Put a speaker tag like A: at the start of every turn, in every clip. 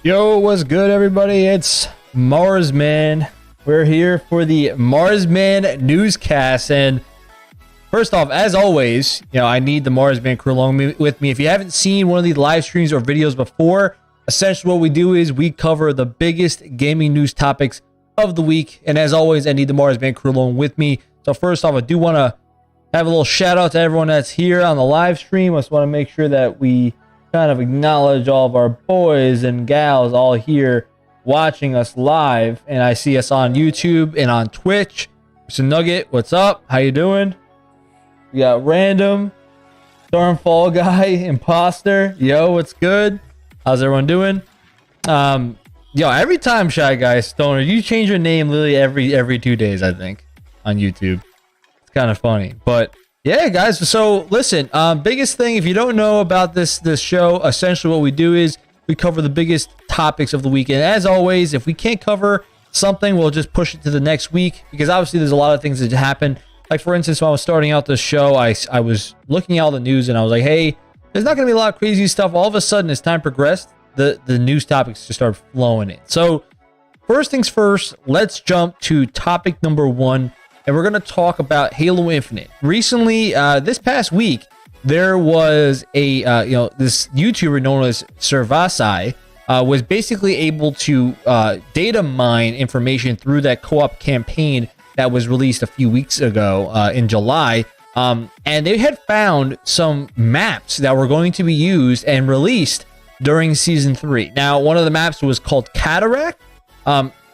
A: Yo, what's good, everybody? It's Marzzman. We're here for the Marzzman Newscast, and first off, as always, I need the Marzzman crew along with me. If you haven't seen one of these live streams or videos before, essentially what we do is we cover the biggest gaming news topics of the week, and as always, I need the Marzzman crew along with me. So first off, I do want to have a little shout out to everyone that's here on the live stream. I just want to make sure that we kind of acknowledge all of our boys and gals all here watching us live, and I see us on YouTube and on Twitch. So Nugget, what's up? How you doing? We got Random, Stormfall Guy, Imposter. Yo, what's good? How's everyone doing? Yo, every time Shy Guy Stoner, you change your name literally every 2 days, I think, on YouTube. It's kind of funny, but yeah, guys. So listen, biggest thing, if you don't know about this show, essentially what we do is we cover the biggest topics of the week. And as always, if we can't cover something, we'll just push it to the next week, because obviously there's a lot of things that happen. Like for instance, when I was starting out the show, I was looking at all the news and I was like, hey, there's not going to be a lot of crazy stuff. All of a sudden, as time progressed, the news topics just started flowing in. So first things first, let's jump to topic number one. And we're going to talk about Halo Infinite. Recently, this past week, there was a, this YouTuber known as Servasai was basically able to data mine information through that co-op campaign that was released a few weeks ago in July. And they had found some maps that were going to be used and released during Season 3. Now, one of the maps was called Cataract.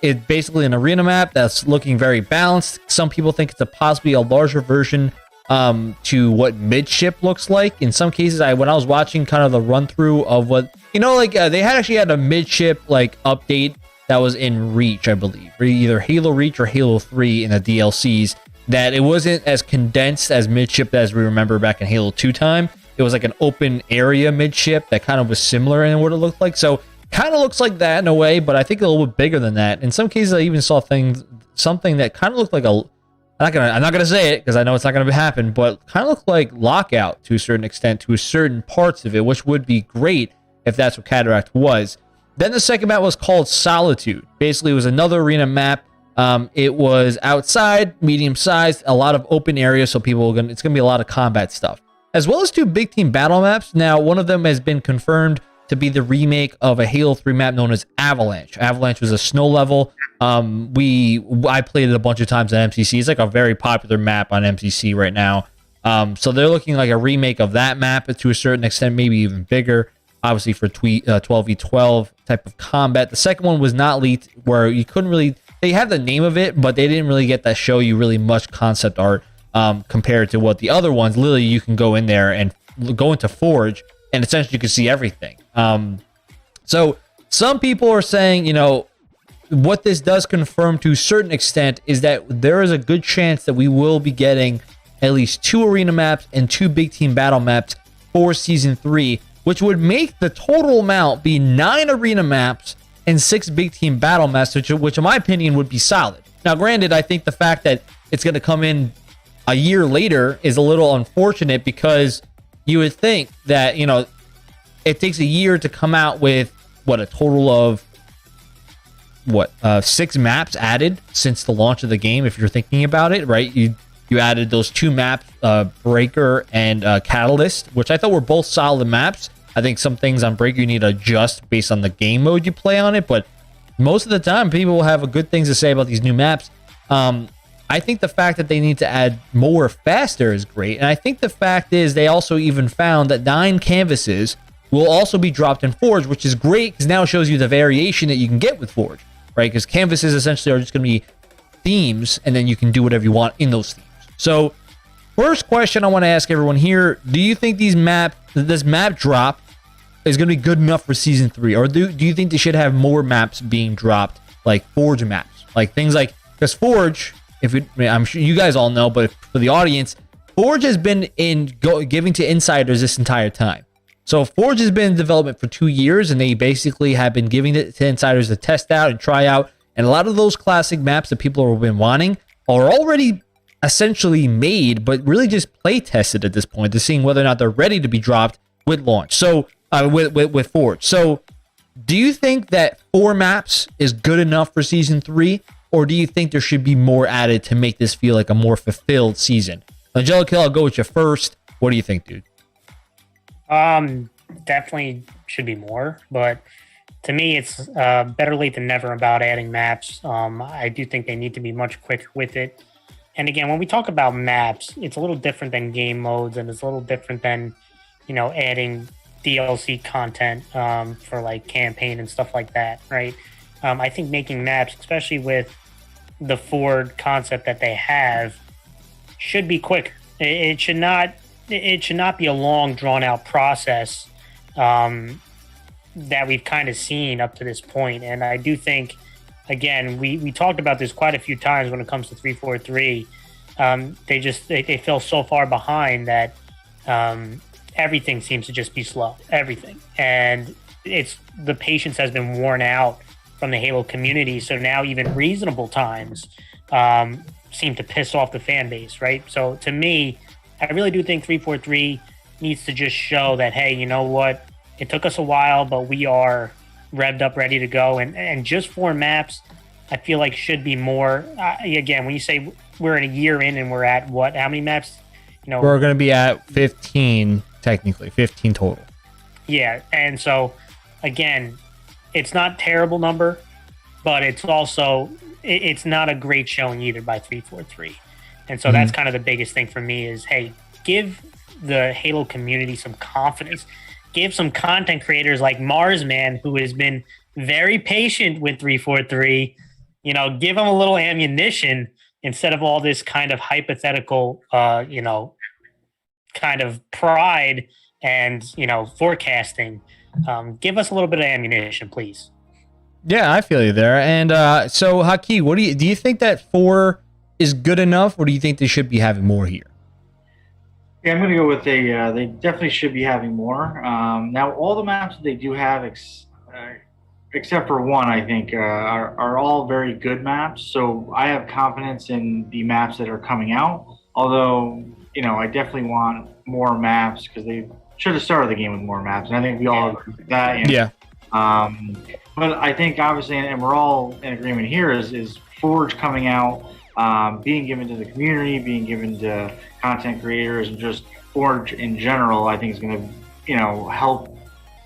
A: It's basically an arena map that's looking very balanced. Some people think it's possibly a larger version to what Midship looks like. In some cases, when I was watching kind of the run through of what, they actually had a Midship update that was in Reach, I believe, or either Halo Reach or Halo 3 in the DLCs, that it wasn't as condensed as Midship as we remember back in Halo 2 time. It was like an open area Midship that kind of was similar in what it looked like. So kind of looks like that in a way, but I think a little bit bigger than that. In some cases, I even saw something that kind of looked like I'm not gonna say it because I know it's not gonna happen, but kind of looked like Lockout to a certain extent, to certain parts of it, which would be great if that's what Cataract was. Then the second map was called Solitude. Basically, it was another arena map. It was outside, medium sized, a lot of open areas, so it's gonna be a lot of combat stuff, as well as two big team battle maps. Now, one of them has been confirmed to be the remake of a Halo 3 map known as Avalanche. Avalanche was a snow level. I played it a bunch of times at MCC. It's like a very popular map on MCC right now. So they're looking like a remake of that map to a certain extent, maybe even bigger, obviously for 12v12 type of combat. The second one was not leaked, where you couldn't really, they have the name of it, but they didn't really get to show you really much concept art compared to what the other ones. Literally, you can go in there and go into Forage, and essentially you can see everything. So some people are saying, what this does confirm to a certain extent is that there is a good chance that we will be getting at least 2 arena maps and 2 big team battle maps for Season 3, which would make the total amount be 9 arena maps and 6 big team battle maps, which in my opinion would be solid. Now, granted, I think the fact that it's going to come in a year later is a little unfortunate, because you would think that, it takes a year to come out with a total of 6 maps added since the launch of the game. If you're thinking about it, right? You added those 2 maps, Breaker and Catalyst, which I thought were both solid maps. I think some things on Breaker you need to adjust based on the game mode you play on it, but most of the time people will have good things to say about these new maps. I think the fact that they need to add more faster is great. And I think the fact is they also even found that 9 canvases will also be dropped in Forge, which is great because now it shows you the variation that you can get with Forge, right? Because canvases essentially are just going to be themes, and then you can do whatever you want in those themes. So first question I want to ask everyone here, do you think this map drop is going to be good enough for Season 3? Or do you think they should have more maps being dropped, like Forge maps? Like things like, because Forge, I'm sure you guys all know, but for the audience, Forge has been giving to insiders this entire time. So Forge has been in development for 2 years, and they basically have been giving it to insiders to test out and try out. And a lot of those classic maps that people have been wanting are already essentially made, but really just play tested at this point to seeing whether or not they're ready to be dropped with launch. So with Forge. So Do you think that 4 maps is good enough for season 3, or do you think there should be more added to make this feel like a more fulfilled season? Angelica, I'll go with you first. What do you think, dude?
B: Definitely should be more, but to me, it's better late than never about adding maps. I do think they need to be much quicker with it. And again, when we talk about maps, it's a little different than game modes, and it's a little different than, adding DLC content for like campaign and stuff like that, right? I think making maps, especially with the Forge concept that they have, should be quick. It should not be a long, drawn out process that we've kind of seen up to this point. And I do think, again, we talked about this quite a few times when it comes to 343. They fell so far behind that everything seems to just be slow. Everything. And the patience has been worn out from the Halo community. So now even reasonable times seem to piss off the fan base, right? So to me, I really do think 343 needs to just show that, hey, you know what? It took us a while, but we are revved up, ready to go. And just 4 maps, I feel like should be more. Again, when you say we're in a year in and we're at what? How many maps?
A: We're going to be at 15, technically. 15 total.
B: Yeah, and so, again, it's not a terrible number, but it's also, it's not a great showing either by 343. And so that's kind of the biggest thing for me is, hey, give the Halo community some confidence. Give some content creators like Marzzman, who has been very patient with 343, give them a little ammunition instead of all this kind of hypothetical, kind of pride and, forecasting. Give us a little bit of ammunition, please.
A: Yeah, I feel you there. And so, Haki, do you think that 4 is good enough, or do you think they should be having more here?
C: Yeah, I'm going to go with they definitely should be having more. Now, all the maps that they do have, except for one, I think, are all very good maps. So I have confidence in the maps that are coming out. Although, I definitely want more maps because they should have started the game with more maps. And I think we all agree with that.
A: Yeah.
C: But I think, obviously, and we're all in agreement here, is Forge coming out, being given to the community, being given to content creators, and just Forge in general, I think is going to, help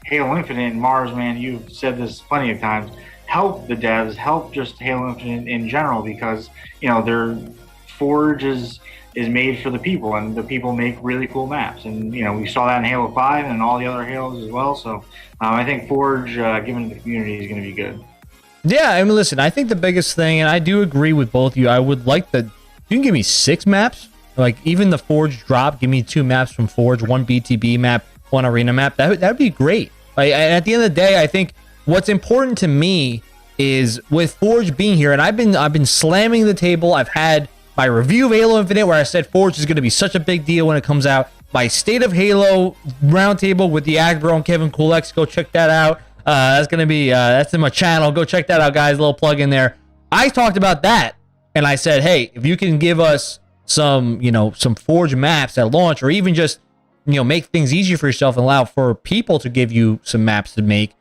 C: Halo Infinite. And Marzzman, you've said this plenty of times, help the devs, help just Halo Infinite in general, because, their Forge is made for the people, and the people make really cool maps. And, we saw that in Halo 5 and all the other Halos as well. So I think Forge, given to the community, is going to be good.
A: Yeah, I mean, listen, I think the biggest thing, and I do agree with both of you, I would like you can give me 6 maps. Like, even the Forge drop, give me 2 maps from Forge, 1 BTB map, 1 arena map. That'd be great. Like, at the end of the day, I think what's important to me is with Forge being here, and I've been slamming the table. I've had my review of Halo Infinite where I said Forge is going to be such a big deal when it comes out. My State of Halo roundtable with the Agbro and Kevin Kulex, go check that out. That's going to be, that's in my channel. Go check that out, guys. A little plug in there. I talked about that, and I said, hey, if you can give us some Forge maps at launch, or even just, make things easier for yourself and allow for people to give you some maps to make,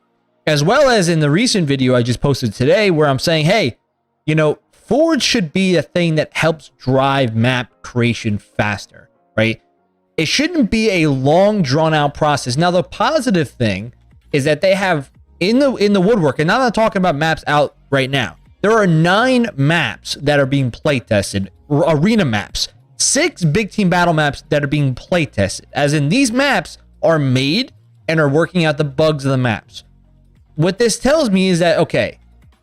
A: as well as in the recent video I just posted today where I'm saying, hey, Forge should be a thing that helps drive map creation faster, right? It shouldn't be a long, drawn-out process. Now, the positive thing is that they have in the woodwork, and now I'm talking about maps out right now, there are 9 maps that are being play tested, arena maps, 6 big team battle maps that are being play tested, as in these maps are made and are working out the bugs of the maps. What this tells me is that, okay,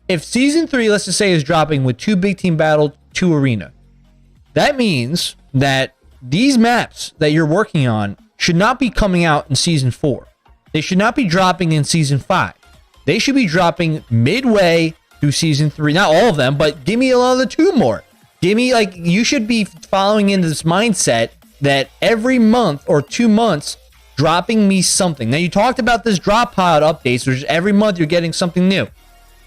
A: if season 3, let's just say, is dropping with 2 big team battle, 2 arena, that means that these maps that you're working on should not be coming out in season 4. They should not be dropping in season 5. They should be dropping midway through season 3. Not all of them, but give me another 2 more. Give me, you should be following into this mindset that every month or 2 months, dropping me something. Now, you talked about this drop pod updates, which every month you're getting something new.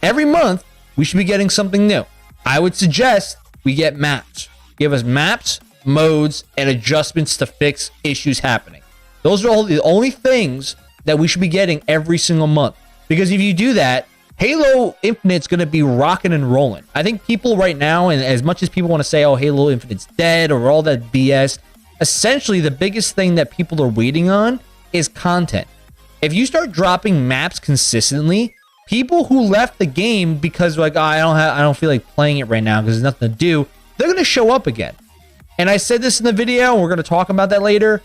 A: Every month, we should be getting something new. I would suggest we get maps. Give us maps, modes, and adjustments to fix issues happening. Those are all the only things that we should be getting every single month. Because if you do that, Halo Infinite's going to be rocking and rolling. I think people right now, and as much as people want to say, oh, Halo Infinite's dead or all that BS, essentially the biggest thing that people are waiting on is content. If you start dropping maps consistently, people who left the game because like, oh, I don't feel like playing it right now because there's nothing to do, they're going to show up again. And I said this in the video, and we're going to talk about that later.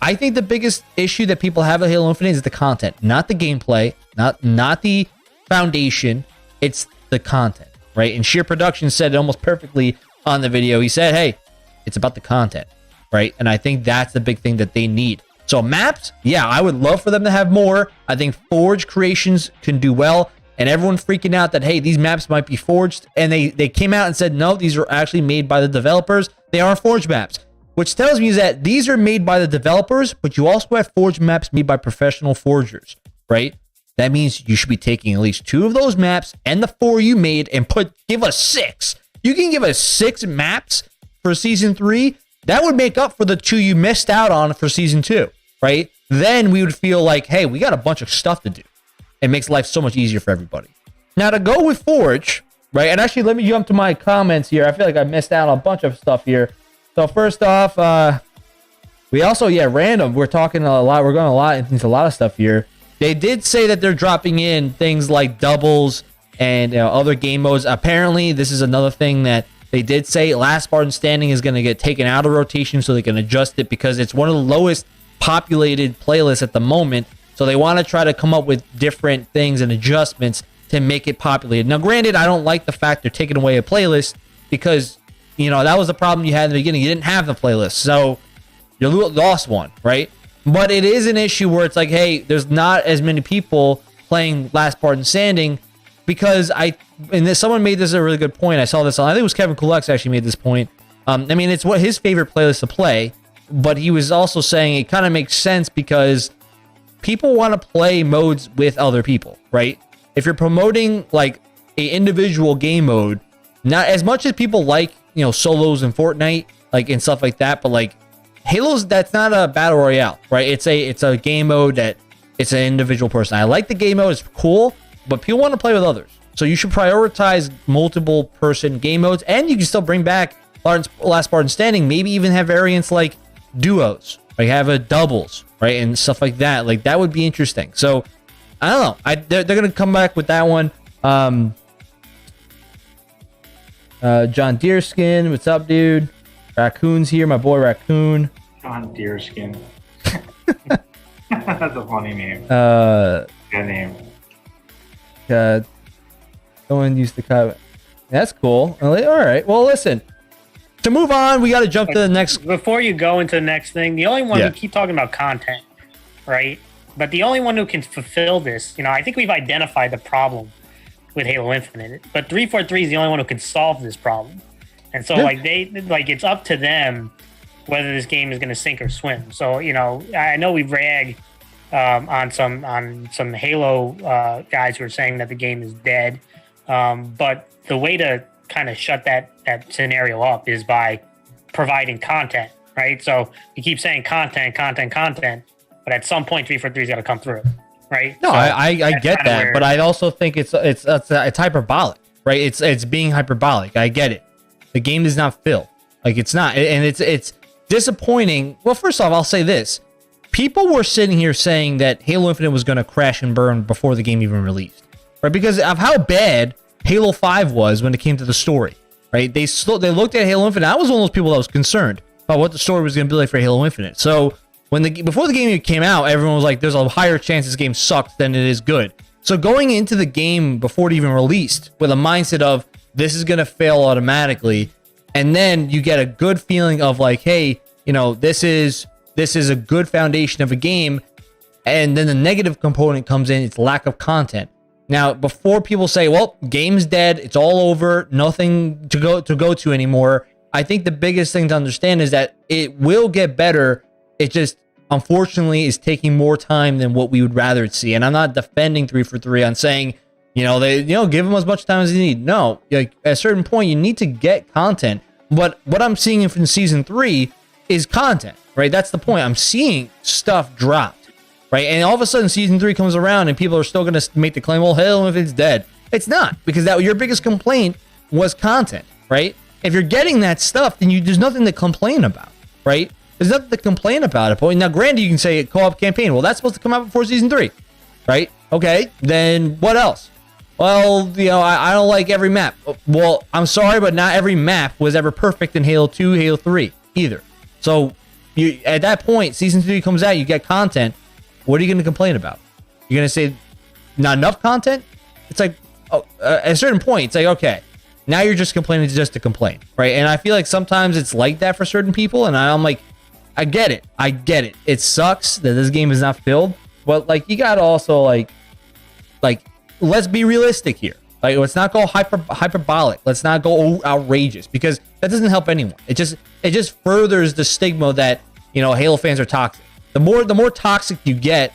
A: I think the biggest issue that people have at Halo Infinite is the content, not the gameplay, not the foundation. It's the content, right? And Sheer Production said it almost perfectly on the video. He said, hey, it's about the content, right? And I think that's the big thing that they need. So maps, yeah, I would love for them to have more. I think Forge creations can do well. And everyone freaking out that, hey, these maps might be forged. And they came out and said, no, these are actually made by the developers. They aren't forged maps. Which tells me is that these are made by the developers, but you also have forged maps made by professional forgers, right? That means you should be taking at least 2 of those maps and the 4 you made and give us 6. You can give us 6 maps for season 3. That would make up for the 2 you missed out on for season 2, right? Then we would feel like, hey, we got a bunch of stuff to do. It makes life so much easier for everybody. Now to go with Forge, right? And actually, let me jump to my comments here. I feel like I missed out on a bunch of stuff here. So first off, we also, random. We're talking a lot. We're going into a lot of stuff here. They did say that they're dropping in things like doubles and other game modes. Apparently, this is another thing that they did say. Last Spartan Standing is going to get taken out of rotation so they can adjust it because it's one of the lowest populated playlists at the moment. So they want to try to come up with different things and adjustments to make it populated. Now, granted, I don't like the fact they're taking away a playlist because that was the problem you had in the beginning. You didn't have the playlist, so you lost one, right? But it is an issue where it's like, hey, there's not as many people playing Last Spartan Standing because someone made this a really good point. I saw this on, I think it was Kevin Kulex actually made this point. It's what his favorite playlist to play, but he was also saying it kind of makes sense because people want to play modes with other people, right? If you're promoting like a individual game mode, not as much as people like solos in Fortnite, like and stuff like that, but like Halo's, that's not a battle royale, right? It's a game mode that it's an individual person. I like the game mode, it's cool, but people want to play with others. So you should prioritize multiple person game modes, and you can still bring back Last Spartan Standing, maybe even have variants like duos, like have a doubles, right? And stuff like that. Like that would be interesting. So I don't know. They're going to come back with that one. John Deerskin, what's up, dude? Raccoon's here, my boy Raccoon.
C: John Deerskin. That's a funny name. Good name.
A: Someone used to cut. That's cool. All right. Well, listen. To move on, we got to jump to the next.
B: Before you go into the next thing, the only one who keep talking about content, right? But the only one who can fulfill this, I think we've identified the problem with Halo Infinite, but 343 is the only one who can solve this problem. And so it's up to them whether this game is going to sink or swim. So, I know we rag on some Halo guys who are saying that the game is dead. But the way to kind of shut that scenario up is by providing content, right? So you keep saying content, but at some point 343 is got to come through. Right?
A: No,
B: so
A: I get that, but I also think it's hyperbolic, right? It's being hyperbolic. I get it. The game does not fill. Like it's not, and it's disappointing. Well, first off, I'll say this: people were sitting here saying that Halo Infinite was going to crash and burn before the game even released, right? Because of how bad Halo 5 was when it came to the story, right? They looked at Halo Infinite. I was one of those people that was concerned about what the story was going to be like for Halo Infinite. So before the game came out, everyone was like, there's a higher chance this game sucks than it is good. So going into the game before it even released with a mindset of this is going to fail automatically, and then you get a good feeling of like, hey, this is a good foundation of a game, and then the negative component comes in, it's lack of content. Now, before people say, well, game's dead, it's all over, nothing to go to anymore, I think the biggest thing to understand is that it will get better. It just unfortunately is taking more time than what we would rather see. And I'm not defending 343 on saying, they give them as much time as they need. No, like at a certain point you need to get content. But what I'm seeing from season 3 is content, right? That's the point. I'm seeing stuff dropped. right? And all of a sudden, season 3 comes around, and people are still going to make the claim, well, hell, if it's dead. It's not, because that your biggest complaint was content, right? If you're getting that stuff, then there's nothing to complain about, right? There's nothing to complain about. Now, granted, you can say co-op campaign. Well, that's supposed to come out before season 3, right? Okay, then what else? Well, I don't like every map. Well, I'm sorry, but not every map was ever perfect in Halo 2, Halo 3 either. So at that point, season 3 comes out, you get content. What are you going to complain about? You're going to say not enough content? It's like, at a certain point, it's like, okay, now you're just complaining just to complain, right? And I feel like sometimes it's like that for certain people, and I'm like, I get it. It sucks that this game is not filled, but like, you got to also like, let's be realistic here. Like, let's not go hyperbolic. Let's not go outrageous, because that doesn't help anyone. It just furthers the stigma that, Halo fans are toxic. The more toxic you get,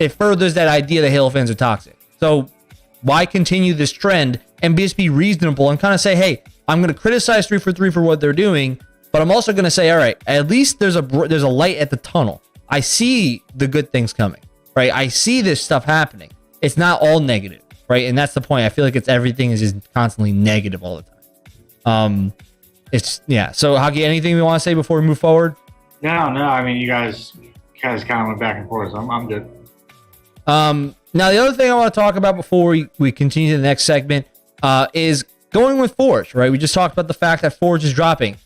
A: it furthers that idea that Halo fans are toxic. So why continue this trend and just be reasonable and kind of say, hey, I'm going to criticize 343 for what they're doing, but I'm also going to say, all right, at least there's a light at the tunnel. I see the good things coming, right? I see this stuff happening. It's not all negative, right? And that's the point. I feel like everything is just constantly negative all the time. So Hockey, anything we want to say before we move forward?
C: No. I mean, you guys kind of went back and forth. So I'm good.
A: Now, the other thing I want to talk about before we continue to the next segment is going with Forage, right? We just talked about the fact that Forage is dropping.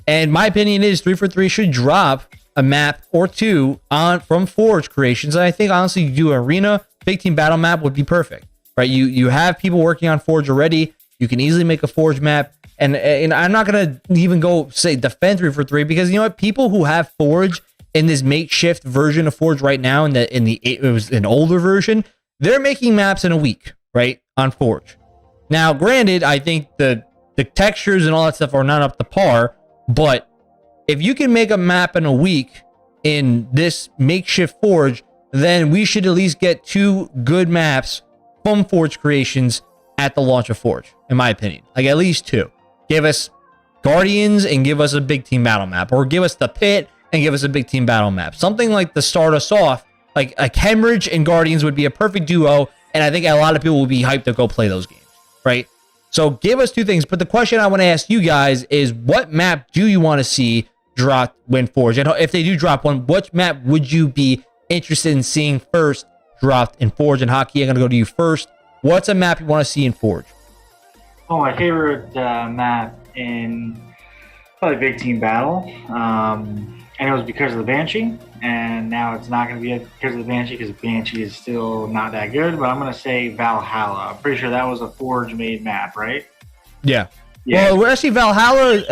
A: And my opinion is 343 should drop a map or two from Forage Creations. And I think, honestly, you do Arena, Big Team Battle map would be perfect, right? You have people working on Forage already. You can easily make a Forage map. And I'm not going to even go say defend 343, because you know what? People who have Forage in this makeshift version of Forage right now, it was an older version, they're making maps in a week, right, on Forage. Now, granted, I think the textures and all that stuff are not up to par, but if you can make a map in a week in this makeshift Forage, then we should at least get 2 good maps from Forage Creations at the launch of Forage, in my opinion. Like, at least 2. Give us Guardians and give us a Big Team Battle map, or give us the Pit and give us a Big Team Battle map. Something like to start us off, like Hemorrhage and Guardians would be a perfect duo, and I think a lot of people will be hyped to go play those games, right? So give us 2 things, but the question I want to ask you guys is, what map do you want to see drop when Forge? And if they do drop one, which map would you be interested in seeing first dropped in Forge? And Hockey, I'm going to go to you first. What's a map you want to see in Forge?
C: Oh, my favorite map in probably Big Team Battle. And it was because of the Banshee, and now it's not going to be because of the Banshee, because the Banshee is still not that good, but I'm going to say Valhalla. I'm pretty sure that was a Forge-made map, right?
A: Yeah. Well, actually, Valhalla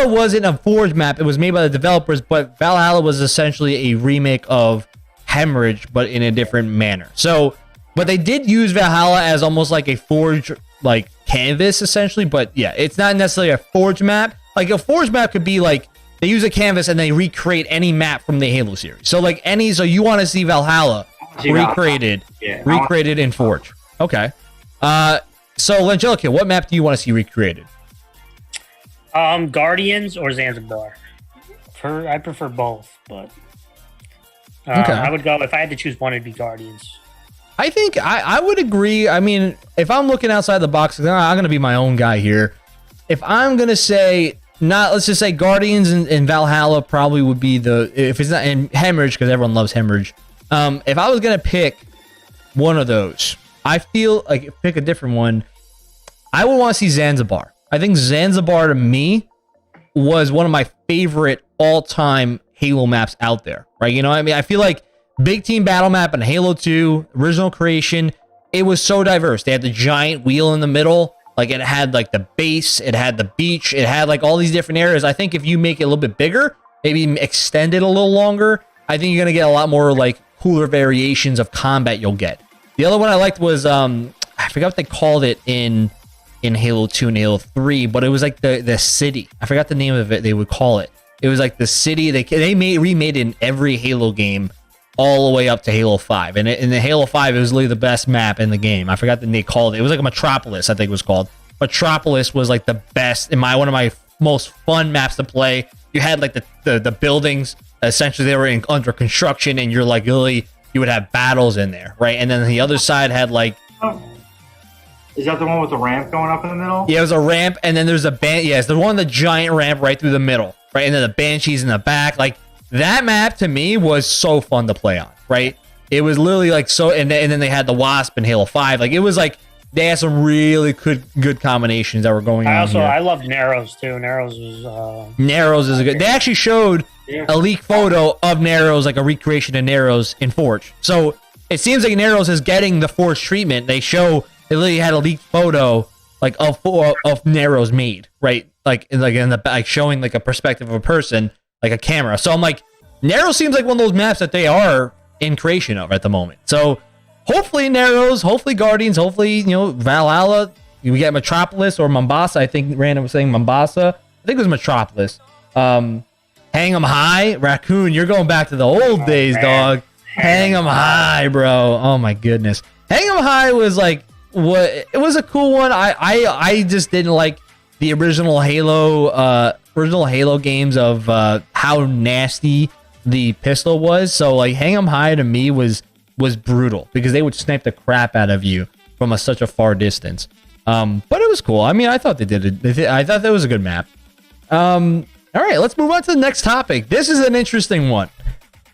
A: wasn't a Forge map. It was made by the developers, but Valhalla was essentially a remake of Hemorrhage, but in a different manner. So, but they did use Valhalla as almost like a Forge, like, canvas, essentially, but yeah, it's not necessarily a Forge map. Like, a Forge map could be like, they use a canvas and they recreate any map from the Halo series. So like so you want to see Valhalla recreated in Forge. Okay. So Langelica, what map do you want to see recreated?
B: Guardians or Zanzibar. I prefer both, but okay. I would go, if I had to choose one, it'd be Guardians.
A: I think I would agree. I mean, if I'm looking outside the box, I'm going to be my own guy here. If I'm going to say, let's just say Guardians and Valhalla probably would be if it's not, and Hemorrhage, because everyone loves Hemorrhage. If I was going to pick one of those, I feel like pick a different one, I would want to see Zanzibar. I think Zanzibar to me was one of my favorite all-time Halo maps out there, right? You know what I mean? I feel like Big Team Battle map and Halo 2, original creation, it was so diverse. They had the giant wheel in the middle. Like, it had like the base, it had the beach, it had like all these different areas. I think if you make it a little bit bigger, maybe extend it a little longer, I think you're going to get a lot more like cooler variations of combat you'll get. The other one I liked was, I forgot what they called it in Halo 2 and Halo 3, but it was like the city. I forgot the name of it, they would call it. It was like the city. They remade it in every Halo game all the way up to Halo 5. And in the Halo 5, it was literally the best map in the game. I forgot the name they called it. It was like a Metropolis, I think it was called. Metropolis was like the best, one of my most fun maps to play. You had like the buildings, essentially they were under construction, and you're like literally you would have battles in there, right? And then the other side had like.
C: Is that the one with the ramp going up in the middle?
A: Yeah, it was a ramp, and then there's a it's the one with the giant ramp right through the middle, right? And then the banshees in the back. Like that map to me was so fun to play on, right? It was literally like so, and then they had the Wasp in Halo 5. Like it was like they had some really good combinations that were going on.
B: I love Narrows too. Narrows was
A: Narrows is a good. They actually showed a leaked photo of Narrows, like a recreation of Narrows in Forge. So it seems like Narrows is getting the Forge treatment. They literally had a leaked photo like of Narrows made, right? Like in the back, showing like a perspective of a person, like a camera. So I'm like, Narrows seems like one of those maps that they are in creation of at the moment. So hopefully Narrows, hopefully Guardians, hopefully Valhalla. We get Metropolis or Mombasa. I think Random was saying Mombasa. I think it was Metropolis. Hang 'em High, Raccoon. You're going back to the old days, dog. Hang 'em High, bro. Oh my goodness. Hang 'em High was like. It was a cool one. I just didn't like the original Halo games of how nasty the pistol was. So like Hang 'em High to me was brutal because they would snipe the crap out of you from such a far distance. But it was cool. I mean, I thought they did it. I thought that was a good map. All right, let's move on to the next topic. This is an interesting one.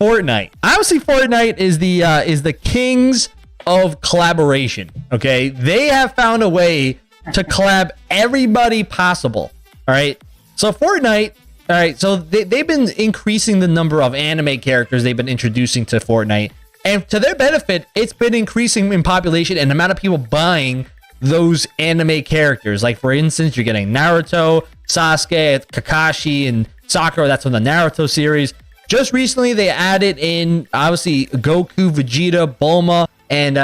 A: Fortnite. Obviously, Fortnite is the kings of collaboration. Okay, they have found a way to collab everybody possible. All right, so Fortnite. All right, so they've been increasing the number of anime characters they've been introducing to Fortnite, and to their benefit, it's been increasing in population and the amount of people buying those anime characters. Like for instance, you're getting Naruto, Sasuke, Kakashi, and Sakura. That's from the Naruto series. Just recently, they added in obviously Goku, Vegeta, Bulma. And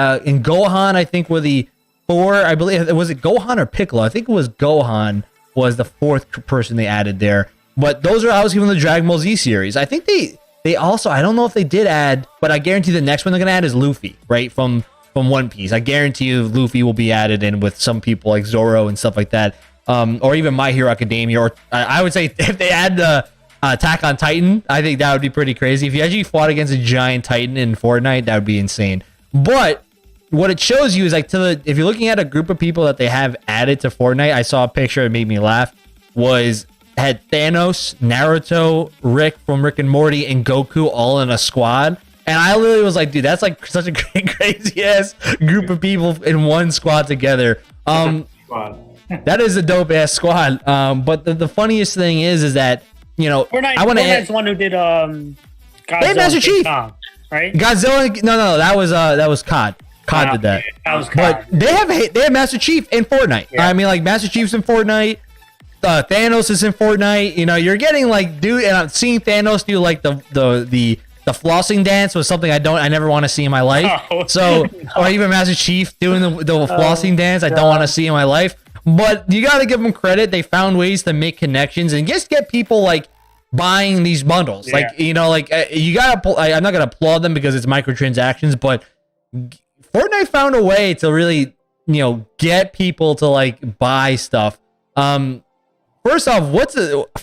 A: Gohan, I think, were the four. I believe, was it Gohan or Piccolo? I think it was Gohan was the fourth person they added there. But those are obviously from the Dragon Ball Z series. I think they also, I don't know if they did add, but I guarantee the next one they're going to add is Luffy, right? From One Piece. I guarantee you Luffy will be added in with some people like Zoro and stuff like that. Or even My Hero Academia. Or I would say if they add the Attack on Titan, I think that would be pretty crazy. If you actually fought against a giant Titan in Fortnite, that would be insane. But what it shows you is like if you're looking at a group of people that they have added to Fortnite, I saw a picture that made me laugh. Had Thanos, Naruto, Rick from Rick and Morty, and Goku all in a squad. And I literally was like, dude, that's like such a crazy ass group of people in one squad together. That is a dope ass squad. But the funniest thing is that
B: Fortnite's the one who did Godzilla
A: Master Chief.
B: Kong, right?
A: Godzilla. No, that was CoD. CoD did that.
B: That was CoD.
A: But they have Master Chief in Fortnite. Yeah. I mean, like Master Chief's in Fortnite. Thanos is in Fortnite. You're getting like, dude, and I'm seeing Thanos do like the flossing dance was something I never want to see in my life. No. So, or even Master Chief doing the flossing dance, I don't want to see in my life. But you got to give them credit. They found ways to make connections and just get people like buying these bundles. Yeah. Like, you got to, I'm not going to applaud them because it's microtransactions, but Fortnite found a way to really, get people to like buy stuff. First off,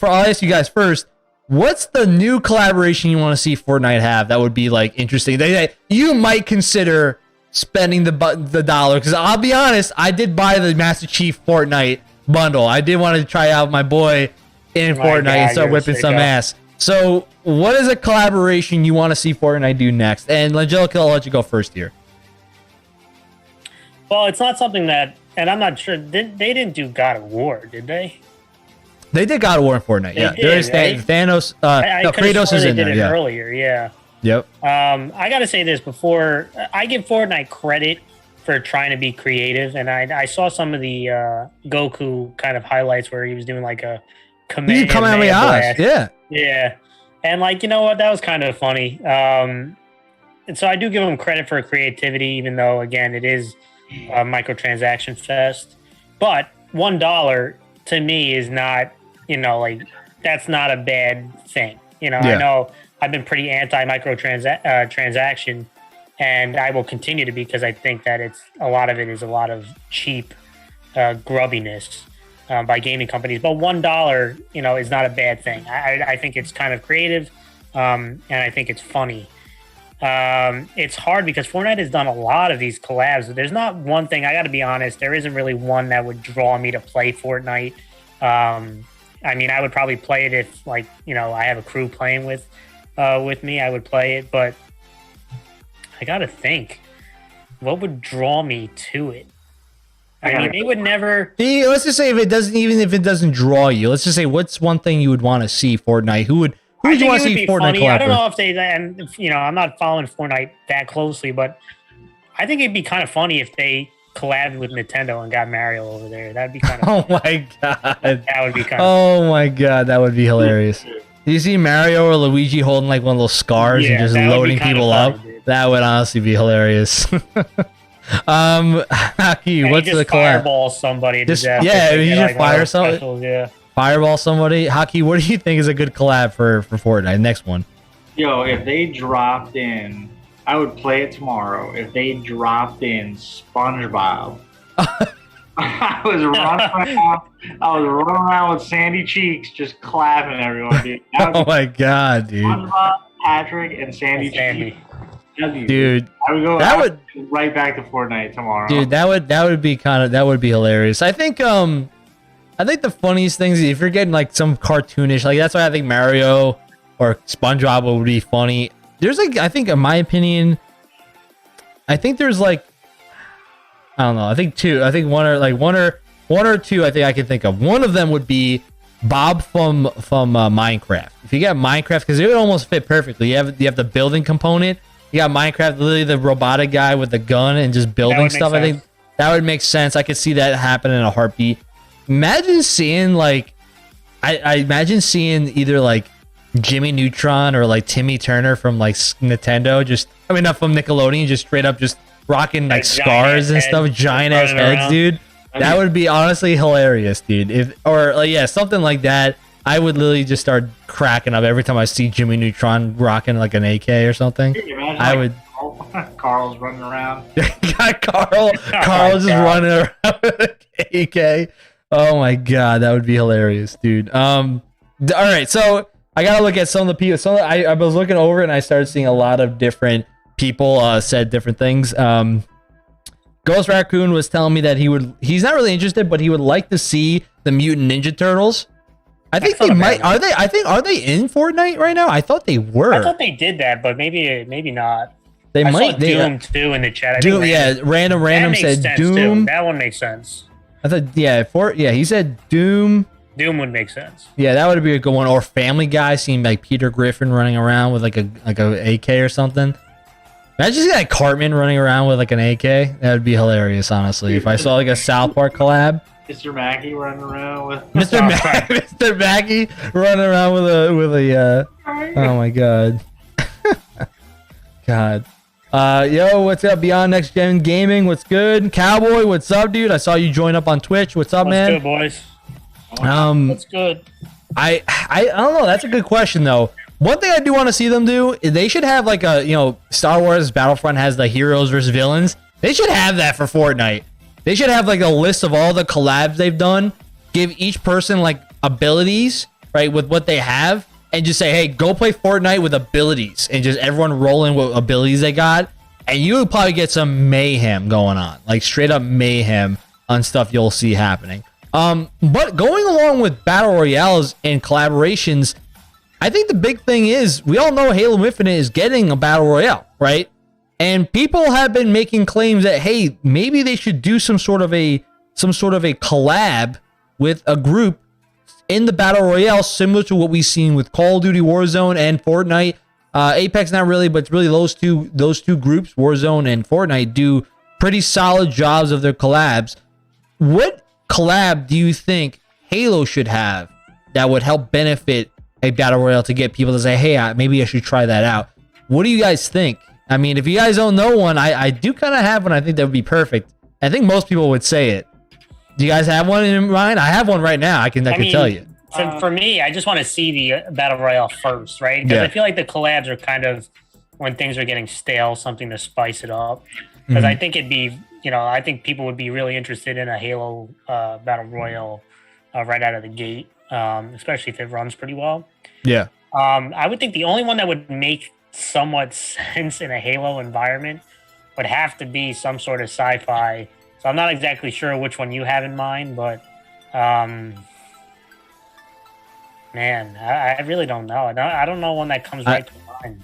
A: I'll ask you guys first, what's the new collaboration you want to see Fortnite have that would be like interesting? You might consider spending the dollar, because I'll be honest, I did buy the Master Chief Fortnite bundle. I did want to try out my boy in Fortnite and start whipping some ass. So what is a collaboration you want to see Fortnite do next? And Angelica, I'll let you go first here.
B: Well, it's not something that, and I'm not sure, they didn't do God of War, did they?
A: They did God of War in Fortnite, yeah. There is Thanos. Kratos is in there,
B: yeah. Earlier, yeah.
A: Yep.
B: I got to say this before. I give Fortnite credit for trying to be creative, and I saw some of the Goku kind of highlights where he was doing like a Kamehameha blast.
A: Yeah.
B: Yeah. And like, you know what? That was kind of funny. And so I do give him credit for creativity, even though, again, it is a microtransaction fest. But $1 to me is not, like, that's not a bad thing. Yeah. I know I've been pretty anti-microtransaction, and I will continue to be, because I think that a lot of it is a lot of cheap grubbiness by gaming companies. But $1, is not a bad thing. I think it's kind of creative. and I think it's funny. It's hard because Fortnite has done a lot of these collabs. There's not one thing, I got to be honest, there isn't really one that would draw me to play Fortnite. I mean, I would probably play it if, like, you know, I have a crew playing with me, I would play it, but I got to think, what would draw me to it? I mean, they would never.
A: Let's just say if it doesn't draw you, let's just say what's one thing you would want to see Fortnite? Who would you want to see Fortnite collab?
B: I don't know if they, and you know, I'm not following Fortnite that closely, but I think it'd be kind of funny if they collabed with Nintendo and got Mario over there. That'd be kind of.
A: Oh my god,
B: that would be kind of.
A: Oh my god, that would be hilarious. Do you see Mario or Luigi holding like one of those scars and just loading people up? Dude. That would honestly be hilarious. Hockey, what's the collab?
B: Fireball somebody.
A: Just, yeah, you just fire somebody. Yeah. Fireball somebody. Hockey, what do you think is a good collab for Fortnite? Next one.
C: Yo, if they dropped in, I would play it tomorrow. If they dropped in SpongeBob, I was running around with sandy cheeks, just clapping everyone, dude.
A: Oh my god, dude.
C: SpongeBob, Patrick, and Sandy Cheeks.
A: Dude,
C: I would go right back to Fortnite tomorrow.
A: Dude, that would be hilarious. I think the funniest things, if you're getting like some cartoonish, like that's why I think Mario or SpongeBob would be funny. There's like, I think in my opinion, I think there's like, I don't know, I think two. I think one or two I think I can think of. One of them would be Bob from Minecraft. If you get Minecraft, because it would almost fit perfectly. You have the building component. You got Minecraft, literally the robotic guy with the gun and just building stuff. I think that would make sense. I could see that happen in a heartbeat. Imagine seeing like, I imagine seeing either like Jimmy Neutron or like Timmy Turner from like Nintendo, not from Nickelodeon, just straight up just rocking like scars and stuff, giant ass heads, dude. That would be honestly hilarious, dude. Something like that. I would literally just start cracking up every time I see Jimmy Neutron rocking like an AK or something. I would.
C: Carl's running around.
A: Carl just running around with an AK. Oh my god, that would be hilarious, dude. All right, so I gotta look at some of the people. I was looking over and I started seeing a lot of different people said different things. Ghost Raccoon was telling me that he's not really interested, but he would like to see the Mutant Ninja Turtles. I think they might. Are they in Fortnite right now? I thought they were.
B: I thought they did that, but maybe not.
A: They might.
B: Saw Doom too in the chat.
A: Doom, yeah. Random said Doom.
B: Too. That one makes sense.
A: I thought, he said Doom.
B: Doom would make sense.
A: Yeah, that would be a good one. Or Family Guy, seeing like Peter Griffin running around with like a AK or something. Imagine seeing like Cartman running around with like an AK. That would be hilarious, honestly. If I saw like a South Park collab.
C: Mr. Mackey running around with
A: Mr. Mackey running around with a oh my god. God. Yo, what's up? Beyond Next Gen Gaming, what's good? Cowboy, what's up, dude? I saw you join up on Twitch. What's up, man?
B: What's good, boys?
A: What's
B: good?
A: I don't know. That's a good question though. One thing I do want to see them do is they should have like Star Wars Battlefront has the heroes versus villains. They should have that for Fortnite. They should have like a list of all the collabs they've done, give each person like abilities, right, with what they have, and just say, hey, go play Fortnite with abilities, and just everyone roll in with abilities they got, and you would probably get some mayhem going on, like straight up mayhem on stuff you'll see happening. But going along with battle royales and collaborations, I think the big thing is we all know Halo Infinite is getting a battle royale, right? And people have been making claims that, hey, maybe they should do some sort of a collab with a group in the battle royale, similar to what we've seen with Call of Duty Warzone and Fortnite. Apex not really, but it's really those two groups, Warzone and Fortnite, do pretty solid jobs of their collabs. What collab do you think Halo should have that would help benefit a battle royale to get people to say, hey, maybe I should try that out? What do you guys think? I mean, if you guys don't know one, I do kind of have one. I think that would be perfect. I think most people would say it. Do you guys have one in mind? I have one right now. I can tell you.
B: For me, I just want to see the battle royale first, right? Because I feel like the collabs are kind of, when things are getting stale, something to spice it up. Because I think it'd be, I think people would be really interested in a Halo battle royale right out of the gate, especially if it runs pretty well.
A: Yeah.
B: I would think the only one that would make somewhat sense in a Halo environment would have to be some sort of sci-fi. So I'm not exactly sure which one you have in mind, but man, I really don't know. I don't know one that comes right to mind.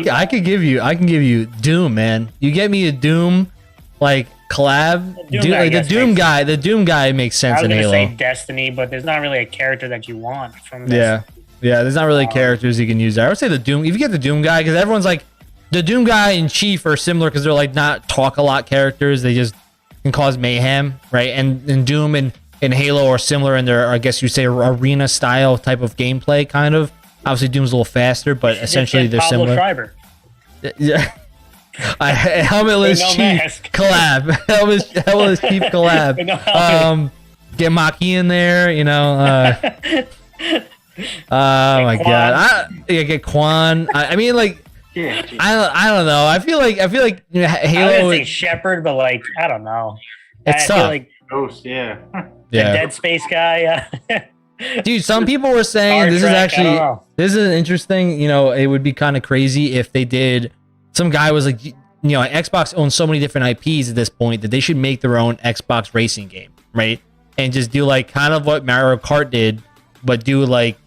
A: I can give you Doom, man. You get me a Doom like collab. The Doom guy makes sense
B: I was
A: in
B: gonna
A: Halo.
B: say Destiny, but there's not really a character that you want from this.
A: Yeah, there's not really characters you can use there. I would say the Doom. If you get the Doom guy, because everyone's like, the Doom guy and Chief are similar because they're like not talk a lot characters. They just can cause mayhem, right? And Doom and Halo are similar in their, I guess you say, arena style type of gameplay, kind of. Obviously, Doom's a little faster, but essentially they're
B: Pablo
A: similar.
B: Schreiber.
A: Yeah. Helmetless
B: No
A: Chief
B: mask.
A: collab. Helmetless Chief collab. Get Maki in there, you know. Oh my god! Get Quan. I mean, like, I don't know. I feel like you know, Halo.
B: I would say Shepard, but like I don't know.
A: It's tough.
C: Feel like Ghost, yeah.
B: The Dead Space guy.
A: Dude, some people were saying this is interesting. You know, it would be kind of crazy if they did. Some guy was like, you know, Xbox owns so many different IPs at this point that they should make their own Xbox racing game, right? And just do like kind of what Mario Kart did, but do like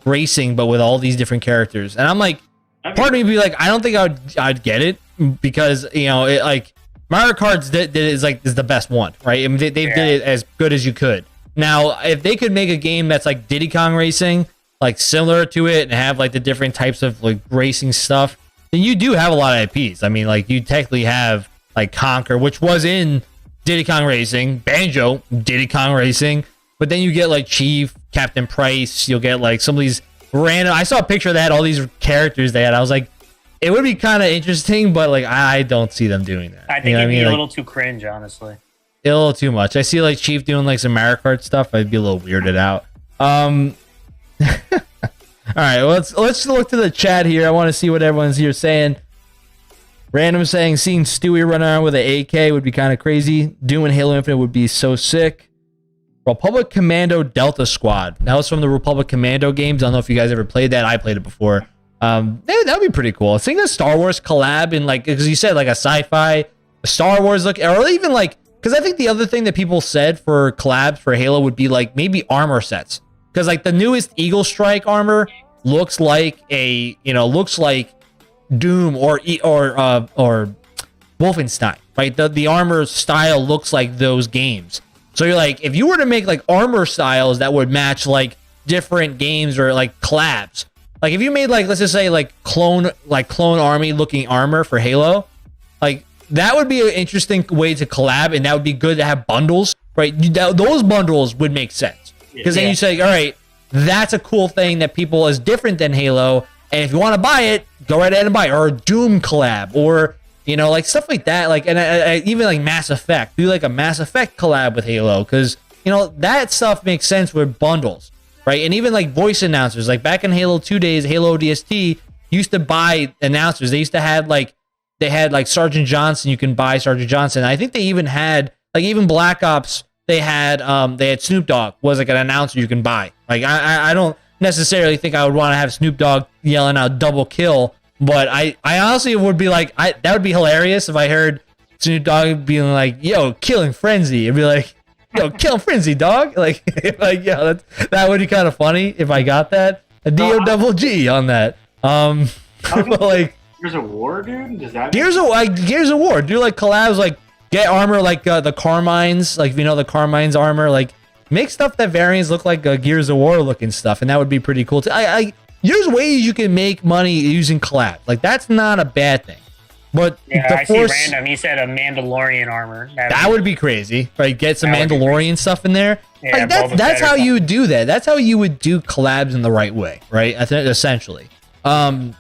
A: racing, but with all these different characters. And I'm like, part of me would be like, I don't think I'd get it because, you know, it like Mario Kart's is the best one, right? I mean, they did it as good as you could. Now, if they could make a game that's like Diddy Kong Racing, like similar to it, and have like the different types of like racing stuff, then you do have a lot of IPs. I mean, like you technically have like Conquer, which was in Diddy Kong Racing, Banjo, Diddy Kong Racing, but then you get like Chief, Captain Price, you'll get like some of these random. I saw a picture that had all these characters they had. I was like, it would be kind of interesting, but like I don't see them doing that.
B: I think it'd be a little too cringe, honestly.
A: A little too much. I see like Chief doing like some Mario Kart stuff. I'd be a little weirded out. All right, let's look to the chat here. I want to see what everyone's here saying. Random saying seeing Stewie run around with an AK would be kind of crazy. Doom and Halo Infinite would be so sick. Republic Commando Delta Squad. That was from the Republic Commando games. I don't know if you guys ever played that. I played it before. That would be pretty cool. Seeing a Star Wars collab in like, because you said like a sci-fi, a Star Wars look, or even like, because I think the other thing that people said for collabs for Halo would be like maybe armor sets. Because like the newest Eagle Strike armor looks like looks like Doom or Wolfenstein, right? The armor style looks like those games. So you're like, if you were to make like armor styles that would match like different games or like collabs, like if you made like, let's just say like clone army looking armor for Halo, like that would be an interesting way to collab, and that would be good to have bundles, right? Those bundles would make sense because then you say, all right, that's a cool thing that people is different than Halo, and if you want to buy it, go right ahead and buy it, or a Doom collab, or you know, like stuff like that, like and even like Mass Effect, do like a Mass Effect collab with Halo, because you know that stuff makes sense with bundles, right? And even like voice announcers, like back in Halo 2 days, Halo DST used to buy announcers. They used to have like Sergeant Johnson. You can buy Sergeant Johnson. I think they even had like even Black Ops. They had Snoop Dogg was like an announcer you can buy. Like I don't necessarily think I would want to have Snoop Dogg yelling out double kill, but I honestly would be like that would be hilarious if I heard Snoop Dogg being like, "Yo, killing frenzy." It'd be like, "Yo, killing frenzy, dog." Like yeah, that would be kind of funny if I got that a double G on that. Like
C: Gears of War, dude. Does that
A: Gears of War? Do like collabs, like get armor like the Carmines, like if you know the Carmines armor, like make stuff that variants look like Gears of War looking stuff, and that would be pretty cool too. There's ways you can make money using collab. Like that's not a bad thing. But
B: I see random. He said a Mandalorian armor.
A: That would be crazy, right? Get some Mandalorian stuff in there.
B: Yeah,
A: like that's how you would do that. That's how you would do collabs in the right way, right? I think essentially. All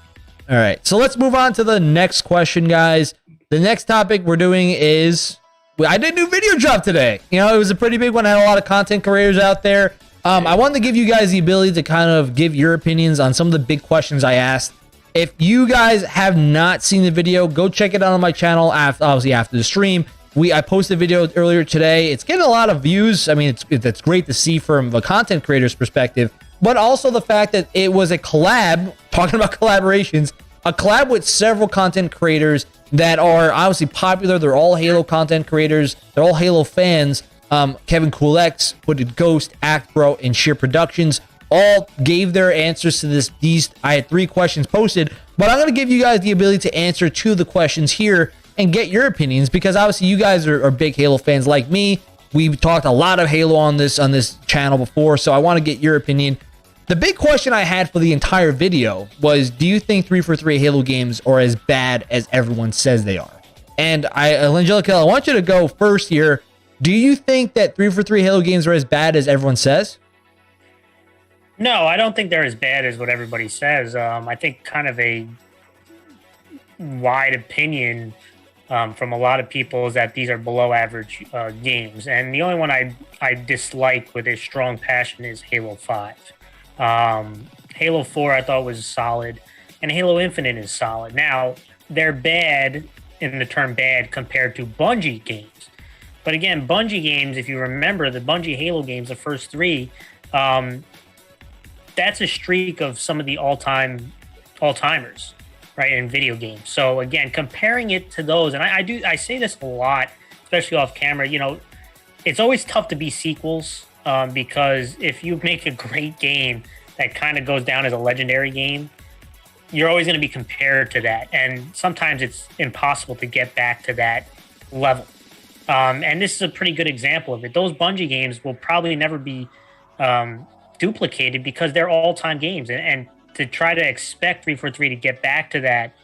A: right, so let's move on to the next question, guys. The next topic we're doing is I did a new video drop today. You know, it was a pretty big one. I had a lot of content creators out there. I wanted to give you guys the ability to kind of give your opinions on some of the big questions I asked. If you guys have not seen the video, go check it out on my channel obviously after the stream. I posted a video earlier today. It's getting a lot of views. I mean, it's great to see from a content creator's perspective. but also the fact that it was a collab, talking about collaborations, a collab with several content creators that are obviously popular. They're all Halo content creators. They're all Halo fans. Kevin Coolx, Hooded Ghost, Act Bro, and Sheer Productions all gave their answers to these. I had 3 questions posted, but I'm going to give you guys the ability to answer 2 of the questions here and get your opinions, because obviously you guys are big Halo fans like me. We've talked a lot of Halo on this channel before, so I want to get your opinion. The big question I had for the entire video was, do you think 343 Halo games are as bad as everyone says they are? And Angelica, I want you to go first here. Do you think that 343 Halo games are as bad as everyone says?
B: No, I don't think they're as bad as what everybody says. I think kind of a wide opinion from a lot of people is that these are below average games. And the only one I dislike with a strong passion is Halo 5. Halo 4 I thought was solid, and Halo Infinite is solid. Now, they're bad in the term bad compared to Bungie games. But again, Bungie games, if you remember the Bungie Halo games, the first 3, that's a streak of some of the all-timers, right, in video games. So again, comparing it to those, and I say this a lot, especially off camera, you know, it's always tough to be sequels because if you make a great game that kind of goes down as a legendary game, you're always going to be compared to that. And sometimes it's impossible to get back to that level. And this is a pretty good example of it. Those Bungie games will probably never be duplicated because they're all-time games, and to try to expect 343 to get back to that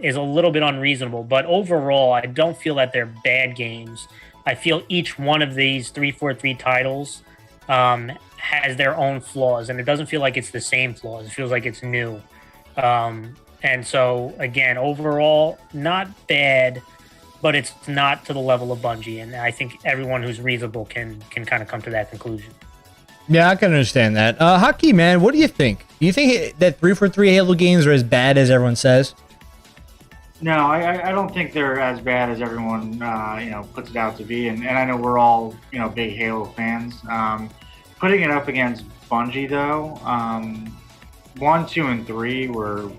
B: is a little bit unreasonable. But overall, I don't feel that they're bad games. I feel each one of these 343 titles has their own flaws, and it doesn't feel like it's the same flaws. It feels like it's new. And so again, overall, not bad, but it's not to the level of Bungie, and I think everyone who's reasonable can kind of come to that conclusion.
A: Yeah, I can understand that. Haki, man, what do you think? Do you think that 343 Halo games are as bad as everyone says?
C: No, I don't think they're as bad as everyone puts it out to be. And I know we're all big Halo fans. Putting it up against Bungie though, 1, 2, and 3 were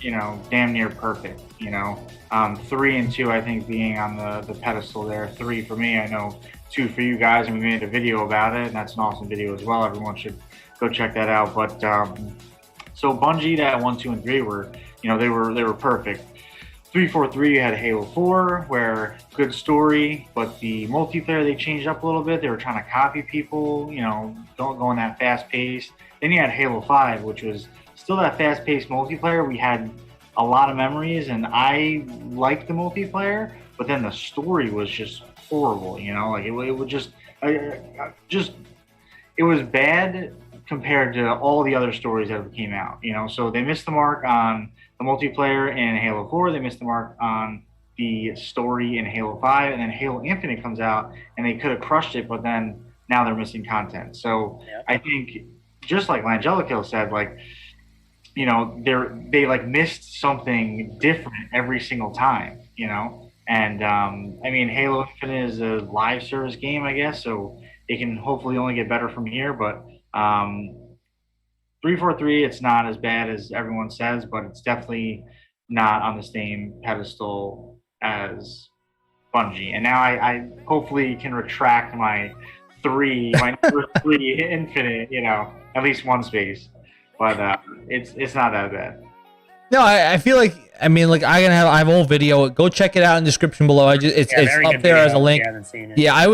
C: damn near perfect. 3 and 2 I think being on the pedestal there. 3 for me, I know. 2 for you guys, and we made a video about it, and that's an awesome video as well. Everyone should go check that out. But so Bungie, that 1, 2, and 3 were, they were perfect. 343 had Halo 4, where good story, but the multiplayer they changed up a little bit. They were trying to copy people, don't go in that fast pace. Then you had Halo 5, which was still that fast paced multiplayer. We had a lot of memories, and I liked the multiplayer, but then the story was just horrible, like it would just it was bad compared to all the other stories that came out, so they missed the mark on the multiplayer in Halo 4, they missed the mark on the story in Halo 5, and then Halo Infinite comes out and they could have crushed it, but then now they're missing content. So yeah. I think just like Angelico said, like they like missed something different every single time, And I mean, Halo Infinite is a live service game, I guess, so it can hopefully only get better from here. But 343, it's not as bad as everyone says, but it's definitely not on the same pedestal as Bungie. And now I hopefully can retract my number 3 Infinite, at least one space. But it's not that bad.
A: No, I feel like, I have a whole video. Go check it out in the description below. It's up there as a link. Yeah, it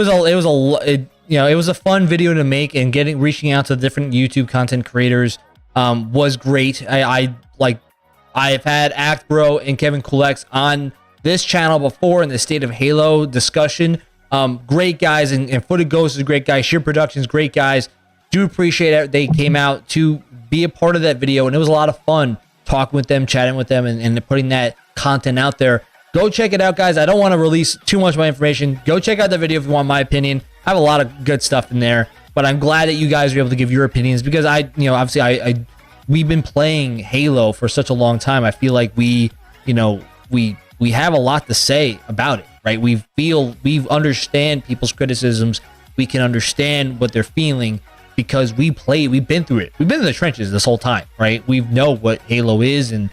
A: was a fun video to make, and reaching out to different YouTube content creators was great. I've had Act Bro and Kevin Coolx on this channel before in the State of Halo discussion. Great guys, and Footed Ghost is a great guy. Sheer Productions, great guys. Do appreciate it. They came out to be a part of that video, and it was a lot of fun talking with them, chatting with them, and putting that content out there. Go check it out, guys. I don't want to release too much of my information. Go check out the video if you want my opinion. I have a lot of good stuff in there, but I'm glad that you guys were able to give your opinions, because obviously we've been playing Halo for such a long time. I feel like we have a lot to say about it, right? We understand people's criticisms. We can understand what they're feeling, because we've been through it. We've been in the trenches this whole time, right? We know what Halo is, and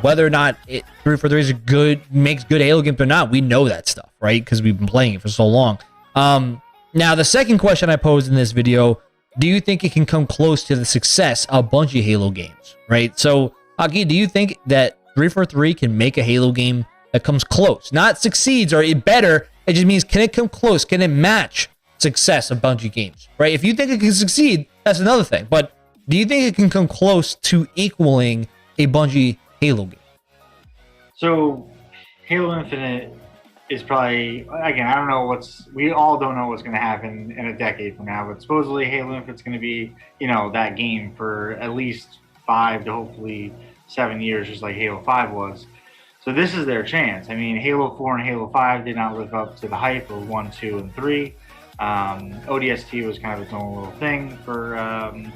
A: whether or not 343 is makes good Halo games or not, we know that stuff, right? Because we've been playing it for so long. Now, the second question I posed in this video: do you think it can come close to the success of Bungie Halo games, right? So, Aki, do you think that 343 can make a Halo game that comes close, not succeeds or better? It just means, can it come close? Can it match success of Bungie games, right? If you think it can succeed, that's another thing. But do you think it can come close to equaling a Bungie Halo game?
C: So, Halo Infinite is probably, again, I don't know we all don't know what's going to happen in a decade from now, but supposedly Halo Infinite's going to be, that game for at least 5 to hopefully 7 years, just like Halo 5 was. So this is their chance. I mean, Halo 4 and Halo 5 did not live up to the hype of 1, 2, and 3. ODST was kind of its own little thing for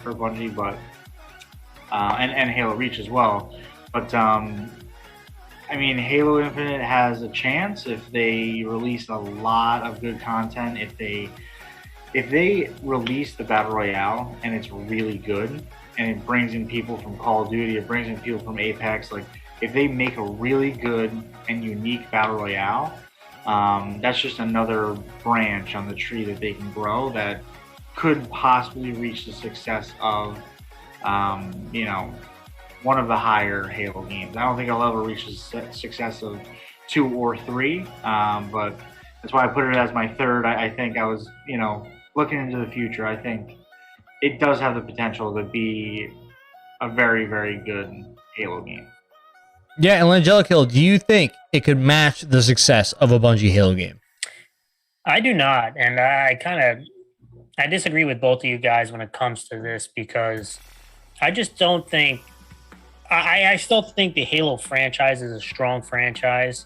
C: Bungie, but and Halo Reach as well. But I mean, Halo Infinite has a chance if they release a lot of good content. If they release the Battle Royale and it's really good and it brings in people from Call of Duty, it brings in people from Apex, like if they make a really good and unique Battle Royale, that's just another branch on the tree that they can grow that could possibly reach the success of, one of the higher Halo games. I don't think I'll ever reach the success of 2 or 3, but that's why I put it as my third. I think I was, looking into the future, I think it does have the potential to be a very, very good Halo game.
A: Yeah, and Angelic Hill, do you think it could match the success of a Bungie Halo game?
B: I do not, and I disagree with both of you guys when it comes to this, because I just don't think I still think the Halo franchise is a strong franchise,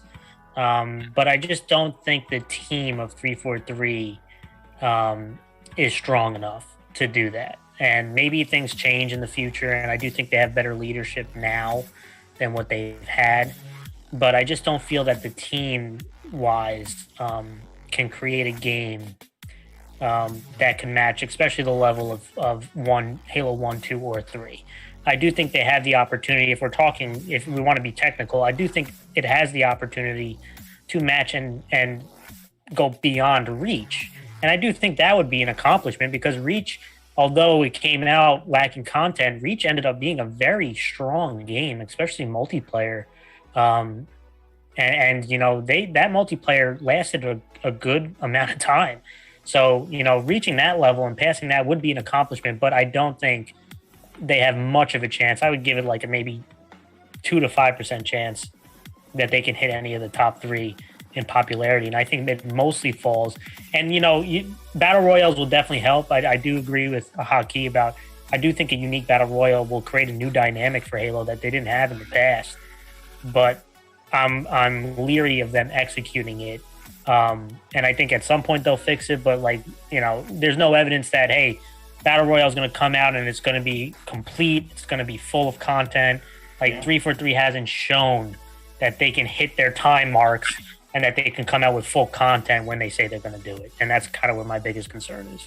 B: but I just don't think the team of 343 is strong enough to do that. And maybe things change in the future, and I do think they have better leadership now than what they've had. But I just don't feel that the team-wise can create a game that can match, especially the level of Halo 1, 2, or 3. I do think they have the opportunity, if we want to be technical, I do think it has the opportunity to match and go beyond Reach. And I do think that would be an accomplishment, because Reach, although it came out lacking content, Reach ended up being a very strong game, especially multiplayer. That multiplayer lasted a good amount of time. So, reaching that level and passing that would be an accomplishment, but I don't think they have much of a chance. I would give it like a maybe 2 to 5% chance that they can hit any of the top 3 in popularity. And I think that mostly falls. And, battle royales will definitely help. I do agree with Haki about, I do think a unique battle royale will create a new dynamic for Halo that they didn't have in the past. But I'm leery of them executing it. And I think at some point they'll fix it. But there's no evidence that, hey, Battle Royale is going to come out and it's going to be complete. It's going to be full of content. 343 hasn't shown that they can hit their time marks and that they can come out with full content when they say they're going to do it. And that's kind of what my biggest concern is.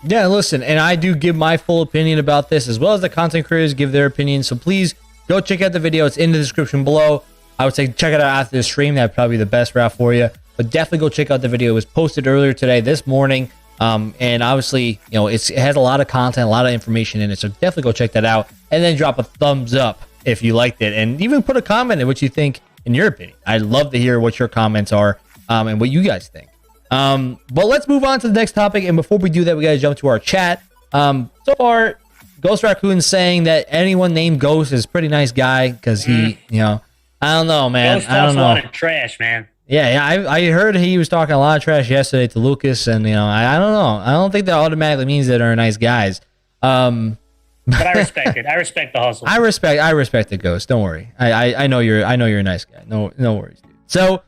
A: Yeah, listen, and I do give my full opinion about this, as well as the content creators give their opinion. So please go check out the video. It's in the description below. I would say check it out after the stream. That'd probably be the best route for you. But definitely go check out the video. It was posted earlier today, this morning. And obviously, it has a lot of content, a lot of information in it. So definitely go check that out, and then drop a thumbs up if you liked it, and even put a comment in what you think in your opinion. I'd love to hear what your comments are, and what you guys think. But let's move on to the next topic. And before we do that, we got to jump to our chat. So far, Ghost Raccoon saying that anyone named Ghost is a pretty nice guy, because he, I don't know, man.
B: Ghost talks a lot of trash, man.
A: Yeah, I heard he was talking a lot of trash yesterday to Lucas, and I don't know. I don't think that automatically means that are nice guys. But
B: I respect it. I respect the hustle.
A: I respect the Ghost. Don't worry. I know you're a nice guy. No worries, dude. So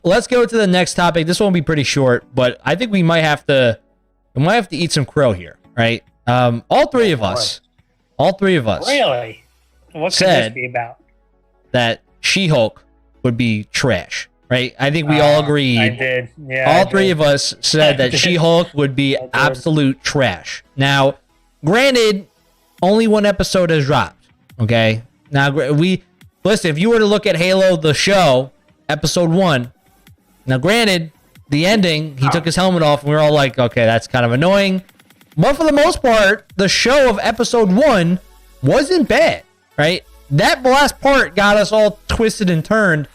A: let's go to the next topic. This one will be pretty short, but I think we might have to eat some crow here, right? All three of us.
B: Really? What could this be about?
A: That She-Hulk would be trash. Right, I think we all agreed.
B: I did. Yeah.
A: All three of us said that She-Hulk would be absolute trash. Now, granted, only one episode has dropped. Okay. Now listen, if you were to look at Halo, the show, episode 1, now granted, the ending, he took his helmet off and we were all like, okay, that's kind of annoying. But for the most part, the show of episode 1 wasn't bad, right? That last part got us all twisted and turned,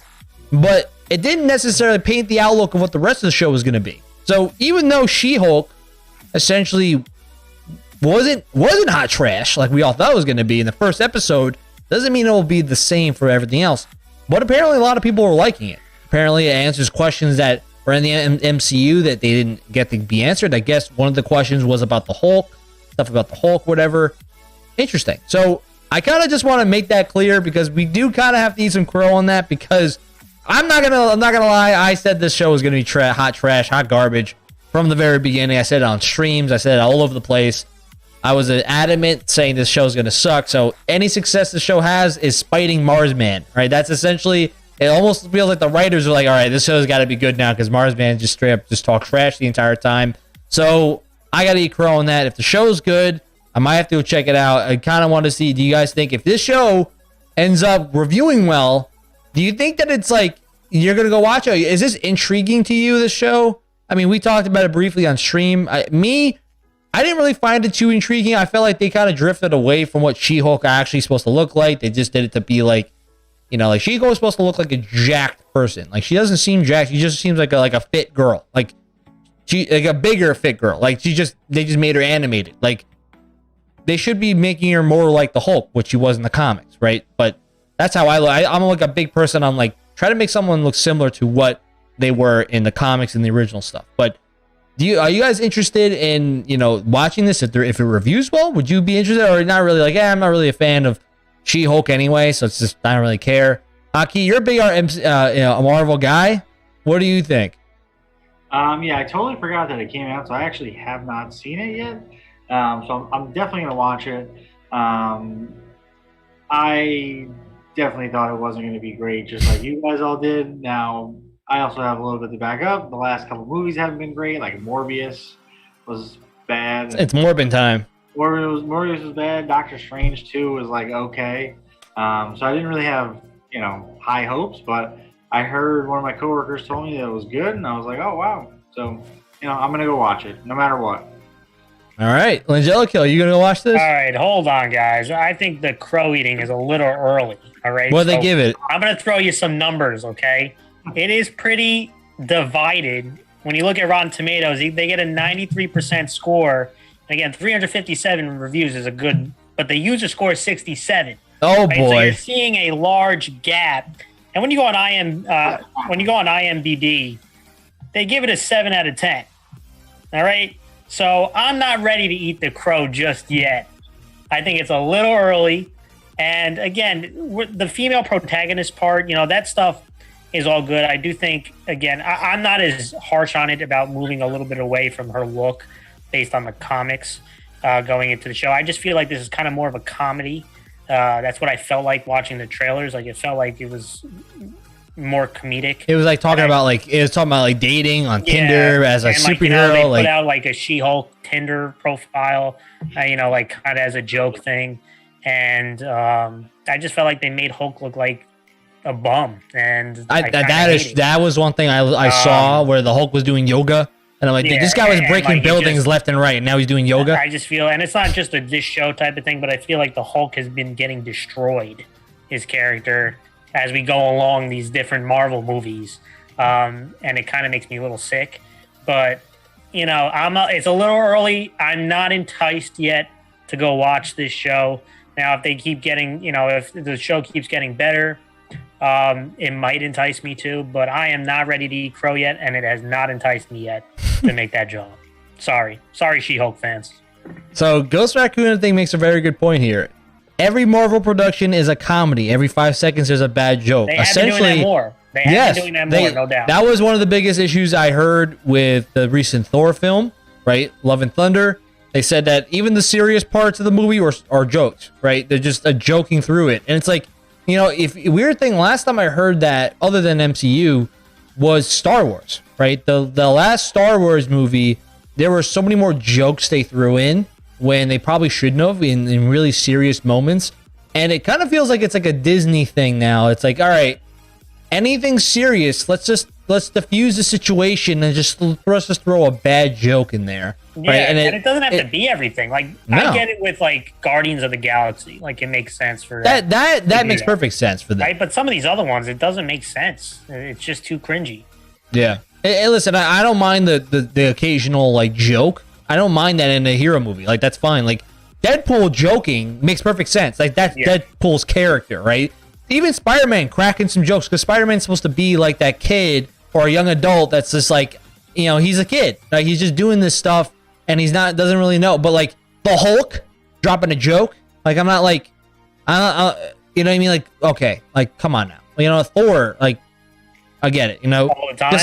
A: but it didn't necessarily paint the outlook of what the rest of the show was going to be. So even though She-Hulk essentially wasn't hot trash like we all thought it was going to be in the first episode, doesn't mean it will be the same for everything else. But apparently a lot of people were liking it. Apparently it answers questions that were in the MCU that they didn't get to be answered. I guess one of the questions was about the Hulk, stuff about the Hulk, whatever. Interesting. So I kind of just want to make that clear because we do kind of have to eat some crow on that, because I'm not gonna lie. I said this show was gonna be hot trash, hot garbage from the very beginning. I said it on streams. I said it all over the place. I was adamant saying this show's going to suck. So any success the show has is spiting Marzzman, right? That's essentially, it almost feels like the writers are like, all right, this show's got to be good now because Marzzman just straight up just talks trash the entire time. So I got to eat crow on that. If the show's good, I might have to go check it out. I kind of want to see, do you guys think if this show ends up reviewing well, do you think that it's like, you're going to go watch it? Is this intriguing to you, this show? I mean, we talked about it briefly on stream. I didn't really find it too intriguing. I felt like they kind of drifted away from what She-Hulk actually supposed to look like. They just did it to be like, like She-Hulk was supposed to look like a jacked person. Like, she doesn't seem jacked. She just seems like a fit girl. Like a bigger fit girl. Like they just made her animated. Like they should be making her more like the Hulk, which she was in the comics, right? But that's how I look. I'm like a big person. I'm like, try to make someone look similar to what they were in the comics and the original stuff. But are you guys interested in, watching this? If it reviews well, would you be interested, or not really? Like, I'm not really a fan of She-Hulk anyway, so it's just, I don't really care. Aki, you're a big a Marvel guy. What do you think?
C: Yeah, I totally forgot that it came out, so I actually have not seen it yet. So I'm definitely gonna watch it. I definitely thought it wasn't gonna be great, just like you guys all did. Now, I also have a little bit to back up. The last couple movies haven't been great. Like Morbius was bad.
A: It's Morbin time.
C: Morbius was bad. Doctor Strange 2 was like okay. So I didn't really have high hopes, but I heard one of my coworkers told me that it was good, and I was like, oh wow. So I'm gonna go watch it no matter what.
A: All right, Angelico, you gonna go watch this?
B: All right, hold on, guys. I think the crow eating is a little early. All right.
A: What do they give it?
B: I'm gonna throw you some numbers, okay? It is pretty divided. When you look at Rotten Tomatoes, they get a 93% score. Again, 357 reviews is a good, but the user score is 67.
A: Oh
B: right?
A: boy!
B: So you're seeing a large gap. And when you go on IMDb, they give it a 7 out of 10. All right. So I'm not ready to eat the crow just yet. I think it's a little early. And again, the female protagonist part, that stuff is all good. I do think, again, I'm not as harsh on it about moving a little bit away from her look based on the comics going into the show. I just feel like this is kind of more of a comedy. That's what I felt like watching the trailers. Like, it felt like it was more comedic.
A: It was like talking about dating on Tinder as a superhero.
B: They put out like a She-Hulk Tinder profile, like kind of as a joke thing. And I just felt like they made Hulk look like a bum, and that was one thing I saw where the Hulk was doing yoga, and I'm like, this guy was breaking buildings left and right, and now he's doing yoga. I just feel, and it's not just this show type of thing, but I feel like the Hulk has been getting destroyed, his character, as we go along these different Marvel movies, and it kind of makes me a little sick. But it's a little early. I'm not enticed yet to go watch this show. Now, if they keep getting, if the show keeps getting better, it might entice me to, but I am not ready to eat crow yet, and it has not enticed me yet to make that jump. Sorry, She-Hulk fans.
A: So Ghost Raccoon, I think, makes a very good point here. Every Marvel production is a comedy. Every 5 seconds, there's a bad joke.
B: They have been doing that more. They have been doing that more, no doubt.
A: That was one of the biggest issues I heard with the recent Thor film, right? Love and Thunder. They said that even the serious parts of the movie are jokes, right? They're just joking through it. And it's like, if weird thing, last time I heard that, other than MCU, was Star Wars, right? The last Star Wars movie, there were so many more jokes they threw in when they probably shouldn't have in really serious moments. And it kind of feels like it's like a Disney thing now. It's like, all right, anything serious, let's diffuse the situation and just throw a bad joke in there.
B: Yeah,
A: right?
B: and it doesn't have to be everything. Like,
A: No.
B: I get it with like Guardians of the Galaxy. Like, it makes sense for
A: that makes perfect sense for them.
B: Right, but some of these other ones, it doesn't make sense. It's just too cringy.
A: Yeah. Hey, listen, I don't mind the occasional like joke. I don't mind that in a hero movie. Like, that's fine. Like, Deadpool joking makes perfect sense. Like, that's Deadpool's character, right? Even Spider-Man cracking some jokes, because Spider-Man's supposed to be like that kid or a young adult that's just like, you know, he's a kid. Like, he's just doing this stuff and doesn't really know. But like the Hulk dropping a joke, like, I'm not like, you know what I mean? Like, okay, like, come on now. You know, Thor, like, I get it, you know?
B: All the time?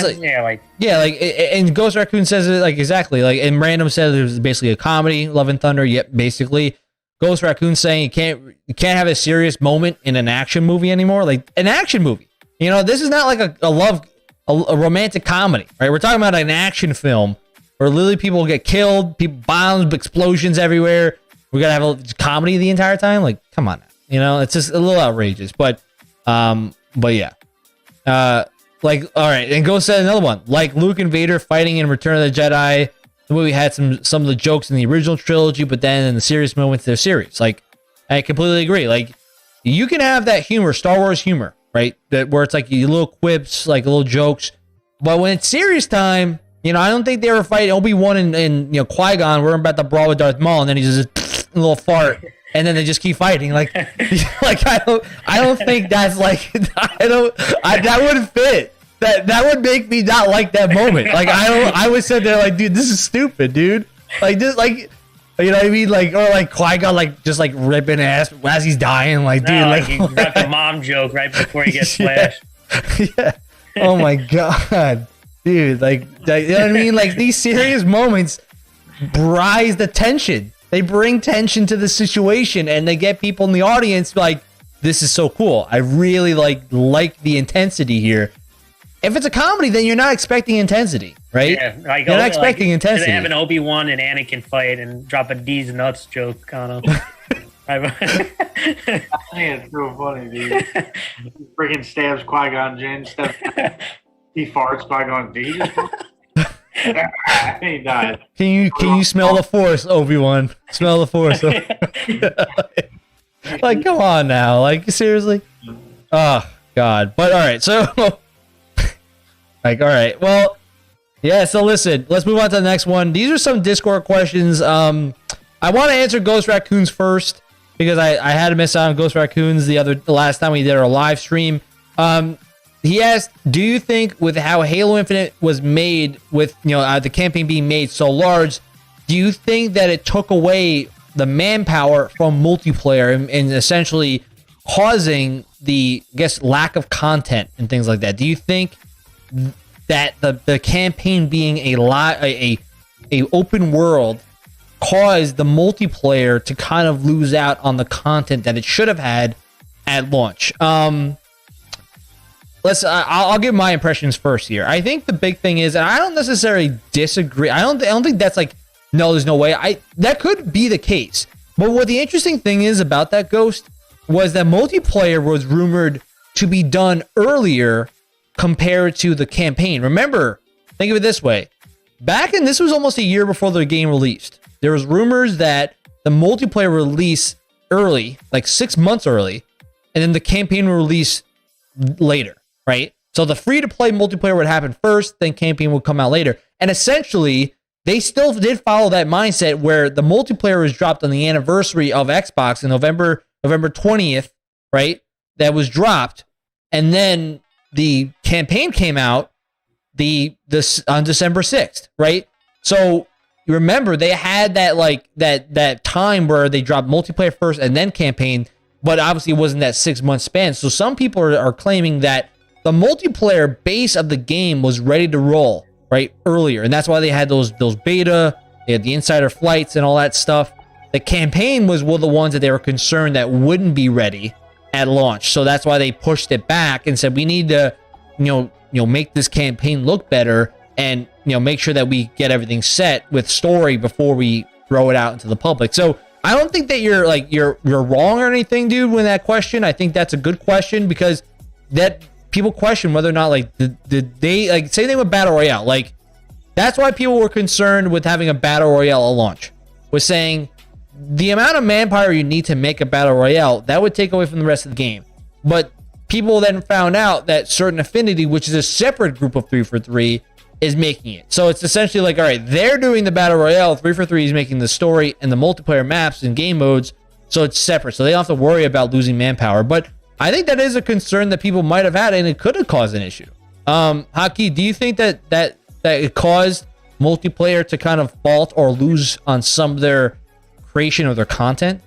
A: Like, and Ghost Raccoon says it, like, exactly. Like, and Random says it was basically a comedy, Love and Thunder, yep, basically. Ghost Raccoon saying you can't have a serious moment in an action movie anymore. Like, an action movie. You know, this is not like a romantic comedy, right? We're talking about an action film where literally people get killed, bombs, explosions everywhere. We gotta have a comedy the entire time. Like, come on now. You know, it's just a little outrageous. But yeah. Like, all right, and Ghost said another one. Like Luke and Vader fighting in Return of the Jedi. The movie had some of the jokes in the original trilogy, but then in the serious moments, they're serious. Like, I completely agree. Like, you can have that humor, Star Wars humor, right? Where it's like little quips, like little jokes. But when it's serious time, you know, I don't think they were fighting Obi-Wan and you know, Qui-Gon. We're about to brawl with Darth Maul, and then he's just a little fart, and then they just keep fighting. Like, like I don't think that's like that wouldn't fit. That would make me not like that moment. Like, I would sit there like, dude, this is stupid, dude. Like, this, like, you know what I mean? Like, or like Qui-Gon, like, just like ripping ass as he's dying. Like, dude, like
B: he got the mom joke right before he gets flashed.
A: Yeah. Oh my god, dude. Like, you know what I mean? Like, these serious moments rise the tension. They bring tension to the situation, and they get people in the audience like, this is so cool. I really like the intensity here. If it's a comedy, then you're not expecting intensity, right?
B: Yeah, like,
A: you're not expecting intensity.
B: They have an Obi-Wan and Anakin fight and drop a D's nuts joke, kind of.
C: I think it's so funny, dude. He freaking stabs Qui-Gon Jinn. He farts Qui-Gon. Did he just he died.
A: Can you smell the Force, Obi-Wan? Smell the Force. Like, come on now. Like, seriously? Oh, God. But, all right. So, like, all right. Well, yeah. So, listen. Let's move on to the next one. These are some Discord questions. I want to answer Ghost Raccoons first because I had to miss out on Ghost Raccoons the last time we did our live stream. He asked, do you think with how Halo Infinite was made, with, you know, the campaign being made so large, do you think that it took away the manpower from multiplayer and essentially causing the, I guess, lack of content and things like that? Do you think that the campaign being a open world caused the multiplayer to kind of lose out on the content that it should have had at launch? I'll give my impressions first here. I think the big thing is, and I don't necessarily disagree. I don't think that's like, no, there's no way. That could be the case. But what the interesting thing is about that, Ghost, was that multiplayer was rumored to be done earlier compared to the campaign. Remember, think of it this way. This was almost a year before the game released. There was rumors that the multiplayer release early, like 6 months early, and then the campaign will release later, right? So the free-to-play multiplayer would happen first, then campaign would come out later. And essentially, they still did follow that mindset where the multiplayer was dropped on the anniversary of Xbox in November 20th, right? That was dropped. And then the campaign came out on December 6th, right? So you remember they had that time where they dropped multiplayer first and then campaign, but obviously it wasn't that 6 month span. So some people are claiming that the multiplayer base of the game was ready to roll right earlier, and that's why they had those beta, they had the insider flights and all that stuff. The campaign were the ones that they were concerned that wouldn't be ready at launch, so that's why they pushed it back and said we need to make this campaign look better and make sure that we get everything set with story before we throw it out into the public. So I don't think that you're wrong or anything, dude, with that question. I think that's a good question because that people question whether or not like did they like same thing with Battle Royale. Like that's why people were concerned with having a Battle Royale at launch, was saying the amount of manpower you need to make a Battle Royale, that would take away from the rest of the game. But people then found out that Certain Affinity, which is a separate group of 343, is making it. So it's essentially like, all right, they're doing the Battle Royale, 343 is making the story and the multiplayer maps and game modes, so it's separate. So they don't have to worry about losing manpower. But I think that is a concern that people might have had, and it could have caused an issue. Haki, do you think that it caused multiplayer to kind of fault or lose on some of their creation of their content?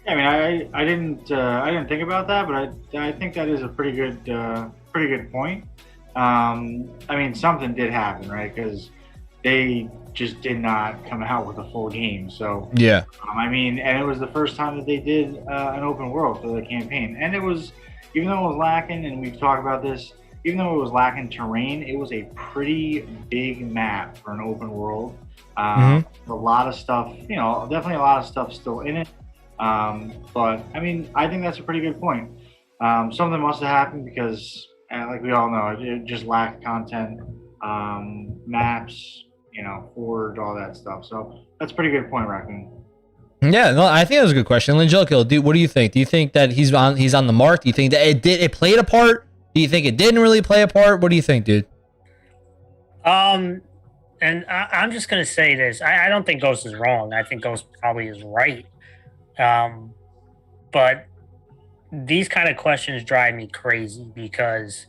C: Yeah, I mean, I didn't think about that, but I think that is a pretty good point. I mean, something did happen, right? Because they just did not come out with a full game. So
A: yeah,
C: I mean, and it was the first time that they did an open world for the campaign, and it was, even though it was lacking, and we've talked about this, even though it was lacking terrain, it was a pretty big map for an open world. A lot of stuff, you know, definitely a lot of stuff still in it. But I mean, I think that's a pretty good point. Something must have happened because, like we all know, it just lacked content, maps, you know, Forge, all that stuff. So that's a pretty good point, Raccoon.
A: Yeah, no, I think that was a good question. Angelico, dude, what do you think? Do you think that he's on the mark? Do you think that it played a part? Do you think it didn't really play a part? What do you think, dude?
B: And I'm just gonna say this. I don't think Ghost is wrong. I think Ghost probably is right. But these kind of questions drive me crazy because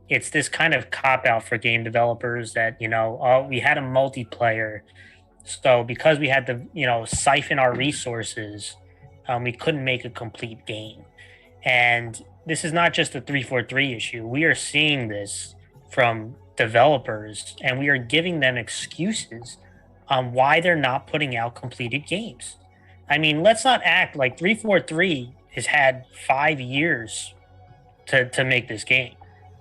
B: it's this kind of cop-out for game developers that, you know, we had a multiplayer. So because we had to, you know, siphon our resources, we couldn't make a complete game. And this is not just a 343 issue. We are seeing this from developers, and we are giving them excuses on why they're not putting out completed games. I mean, let's not act like 343 has had 5 years to make this game.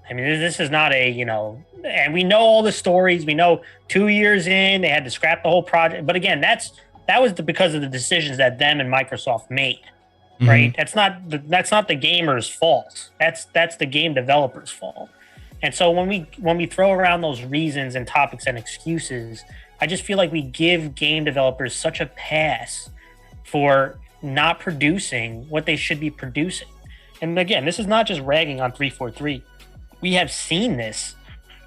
B: I mean, this is not a, you know, and we know all the stories. We know 2 years in, they had to scrap the whole project. But again, that was because of the decisions that them and Microsoft made, right? That's not the gamer's fault. That's the game developer's fault. And so when we throw around those reasons and topics and excuses, I just feel like we give game developers such a pass for not producing what they should be producing. And again, this is not just ragging on 343. We have seen this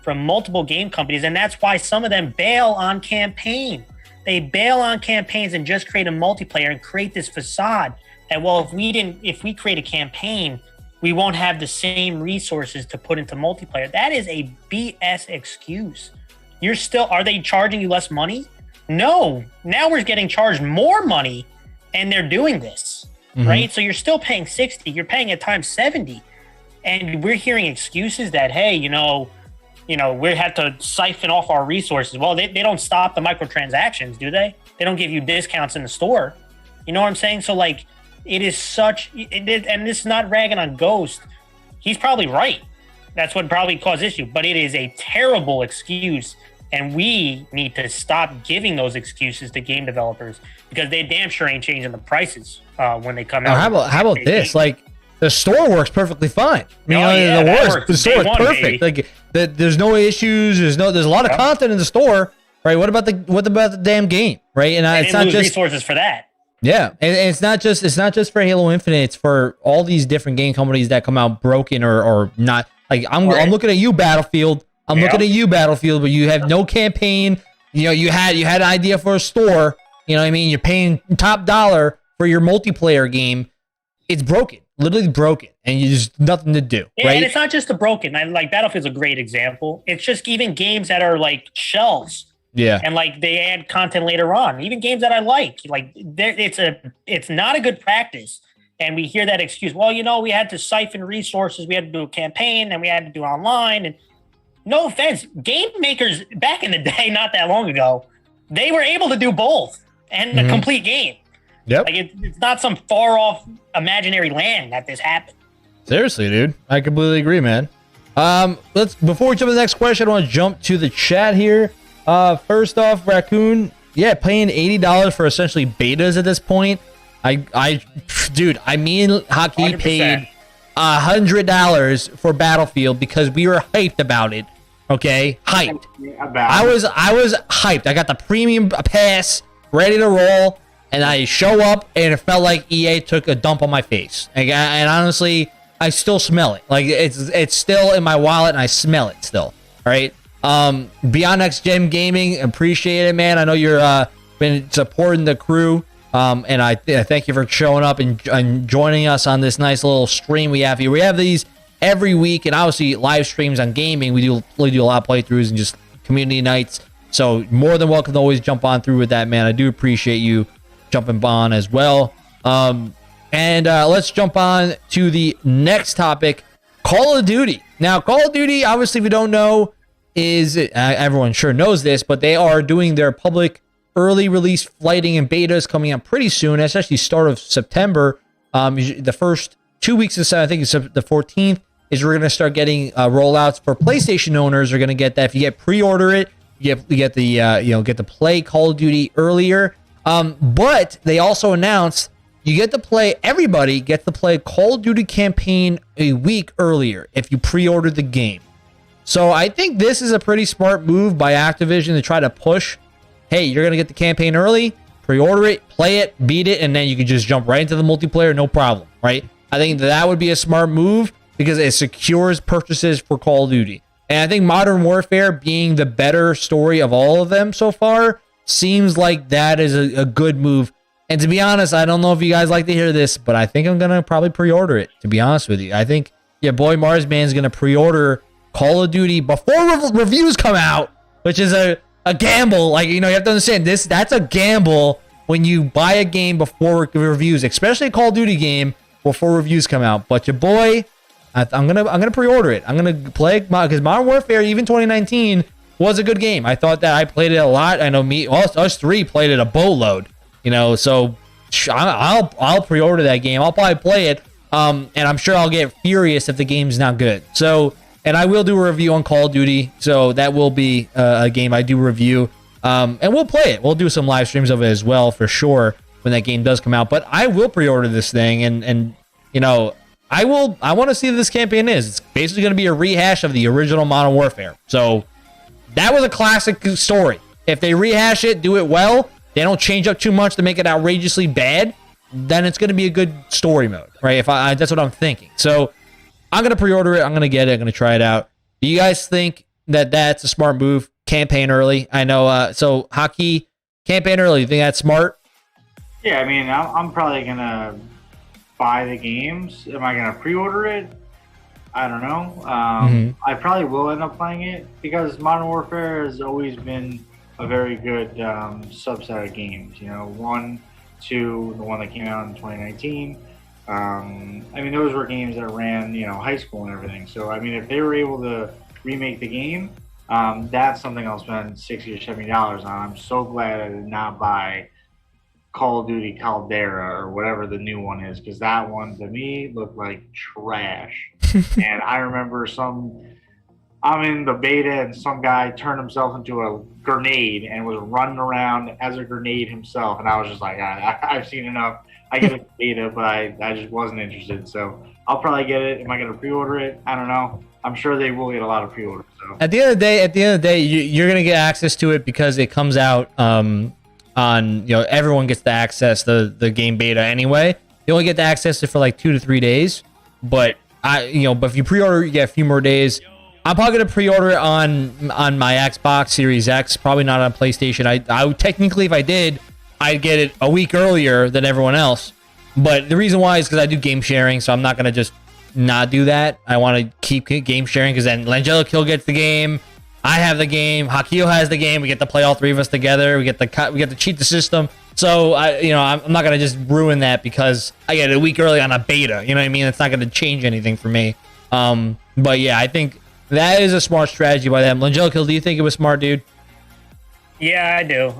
B: from multiple game companies, and that's why some of them bail on campaign. They bail on campaigns and just create a multiplayer and create this facade that, well, if we create a campaign, we won't have the same resources to put into multiplayer. That is a BS excuse. Are they charging you less money? No. Now we're getting charged more money, and they're doing this, right? So you're still paying 60, you're paying at times 70. And we're hearing excuses that, hey, you know, we have to siphon off our resources. Well, they don't stop the microtransactions, do they? They don't give you discounts in the store. You know what I'm saying? So, like, and this is not ragging on Ghost. He's probably right. That's what probably caused issue. But it is a terrible excuse, and we need to stop giving those excuses to game developers because they damn sure ain't changing the prices when they come out.
A: How about this? Like, the store works perfectly fine. The store is perfect. Baby. Like there's no issues. There's a lot of content in the store, right? What about the damn game, right? And it's not just
B: resources for that.
A: Yeah, and it's not just for Halo Infinite. It's for all these different game companies that come out broken or not. Like I'm looking at you, Battlefield. I'm looking at you, Battlefield, but you have no campaign. You know, you had an idea for a store. You know what I mean? You're paying top dollar for your multiplayer game. It's broken. Literally broken, and you just nothing to do.
B: Yeah,
A: right?
B: And it's not just the broken. Like Battlefield's a great example. It's just even games that are like shells.
A: Yeah.
B: And like they add content later on. Even games that I like it's not a good practice. And we hear that excuse. Well, you know, we had to siphon resources. We had to do a campaign, and we had to do online. And no offense, game makers back in the day, not that long ago, they were able to do both and a complete game.
A: Yep.
B: Like it's not some far off imaginary land that this happened.
A: Seriously, dude. I completely agree, man. Before we jump to the next question, I want to jump to the chat here. First off, Raccoon, yeah, paying $80 for essentially betas at this point. Dude, me and Hockey
B: 100%.
A: paid $100 for Battlefield because we were hyped about it. Okay, hyped. I was hyped. I got the premium pass ready to roll, and I show up, and it felt like EA took a dump on my face. And honestly, I still smell it. Like it's still in my wallet, and I smell it still. All right. Beyond Next Gen Gaming, appreciate it, man. I know you're been supporting the crew. And I thank you for showing up and joining us on this nice little stream we have here. We have these every week, and obviously live streams on gaming. We do a lot of playthroughs and just community nights. So more than welcome to always jump on through with that, man. I do appreciate you jumping on as well. And let's jump on to the next topic, Call of Duty. Now, Call of Duty, obviously, if you don't know, is everyone sure knows this, but they are doing their public early release flighting and betas coming out pretty soon. It's actually start of September. The first 2 weeks of September, I think it's the 14th, is we're going to start getting rollouts for PlayStation owners. Are going to get that if you get pre-order it, you get the get to play Call of Duty earlier. But they also announced everybody gets to play Call of Duty campaign a week earlier if you pre-order the game. So I think this is a pretty smart move by Activision to try to push, hey, you're going to get the campaign early, pre-order it, play it, beat it, and then you can just jump right into the multiplayer, no problem, right? I think that would be a smart move because it secures purchases for Call of Duty. And I think Modern Warfare, being the better story of all of them so far, seems like that is a good move. And to be honest, I don't know if you guys like to hear this, but I think I'm going to probably pre-order it, to be honest with you. I think your boy Marzzman is going to pre-order Call of Duty before reviews come out, which is a gamble. Like, you have to understand this. That's a gamble when you buy a game before reviews, especially a Call of Duty game before reviews come out. But your boy, I'm gonna pre-order it. I'm gonna play because Modern Warfare, even 2019, was a good game. I thought that I played it a lot. I know us three played it a boatload. So I'll pre-order that game. I'll probably play it. And I'm sure I'll get furious if the game's not good. So. And I will do a review on Call of Duty, so that will be a game I do review. And we'll play it. We'll do some live streams of it as well, for sure, when that game does come out. But I will pre-order this thing, and I want to see what this campaign is. It's basically going to be a rehash of the original Modern Warfare. So that was a classic story. If they rehash it, do it well, they don't change up too much to make it outrageously bad, then it's going to be a good story mode, right? That's what I'm thinking. So I'm going to pre-order it. I'm going to get it. I'm going to try it out. Do you guys think that that's a smart move? Campaign early. I know. So Hockey, campaign early. You think that's smart?
C: Yeah, I mean, I'm probably going to buy the games. Am I going to pre-order it? I don't know. I probably will end up playing it because Modern Warfare has always been a very good subset of games. 1, 2, the one that came out in 2019. I mean, those were games that ran, high school and everything. So, I mean, if they were able to remake the game, that's something I'll spend $60 or $70 on. I'm so glad I did not buy Call of Duty Caldera or whatever the new one is, because that one, to me, looked like trash. And I remember I'm in the beta and some guy turned himself into a grenade and was running around as a grenade himself. And I was just like, I've seen enough. I get a beta, but I just wasn't interested. So I'll probably get it. Am I going to pre-order it? I don't know. I'm sure they will get a lot of pre-orders. So.
A: At the end of the day, you're going to get access to it because it comes out on, everyone gets to access the game beta anyway. You only get to access it for like 2 to 3 days. But but if you pre-order, you get a few more days. I'm probably going to pre-order it on my Xbox Series X, probably not on PlayStation. I would technically, if I did, I'd get it a week earlier than everyone else. But the reason why is because I do game sharing, so I'm not going to just not do that. I want to keep game sharing because then Langella Kill gets the game. I have the game. Hakio has the game. We get to play all three of us together. We get to cheat the system. So I'm not going to just ruin that because I get it a week early on a beta. You know what I mean? It's not going to change anything for me. But yeah, I think that is a smart strategy by them. Langella Kill, do you think it was smart, dude?
B: Yeah, I do.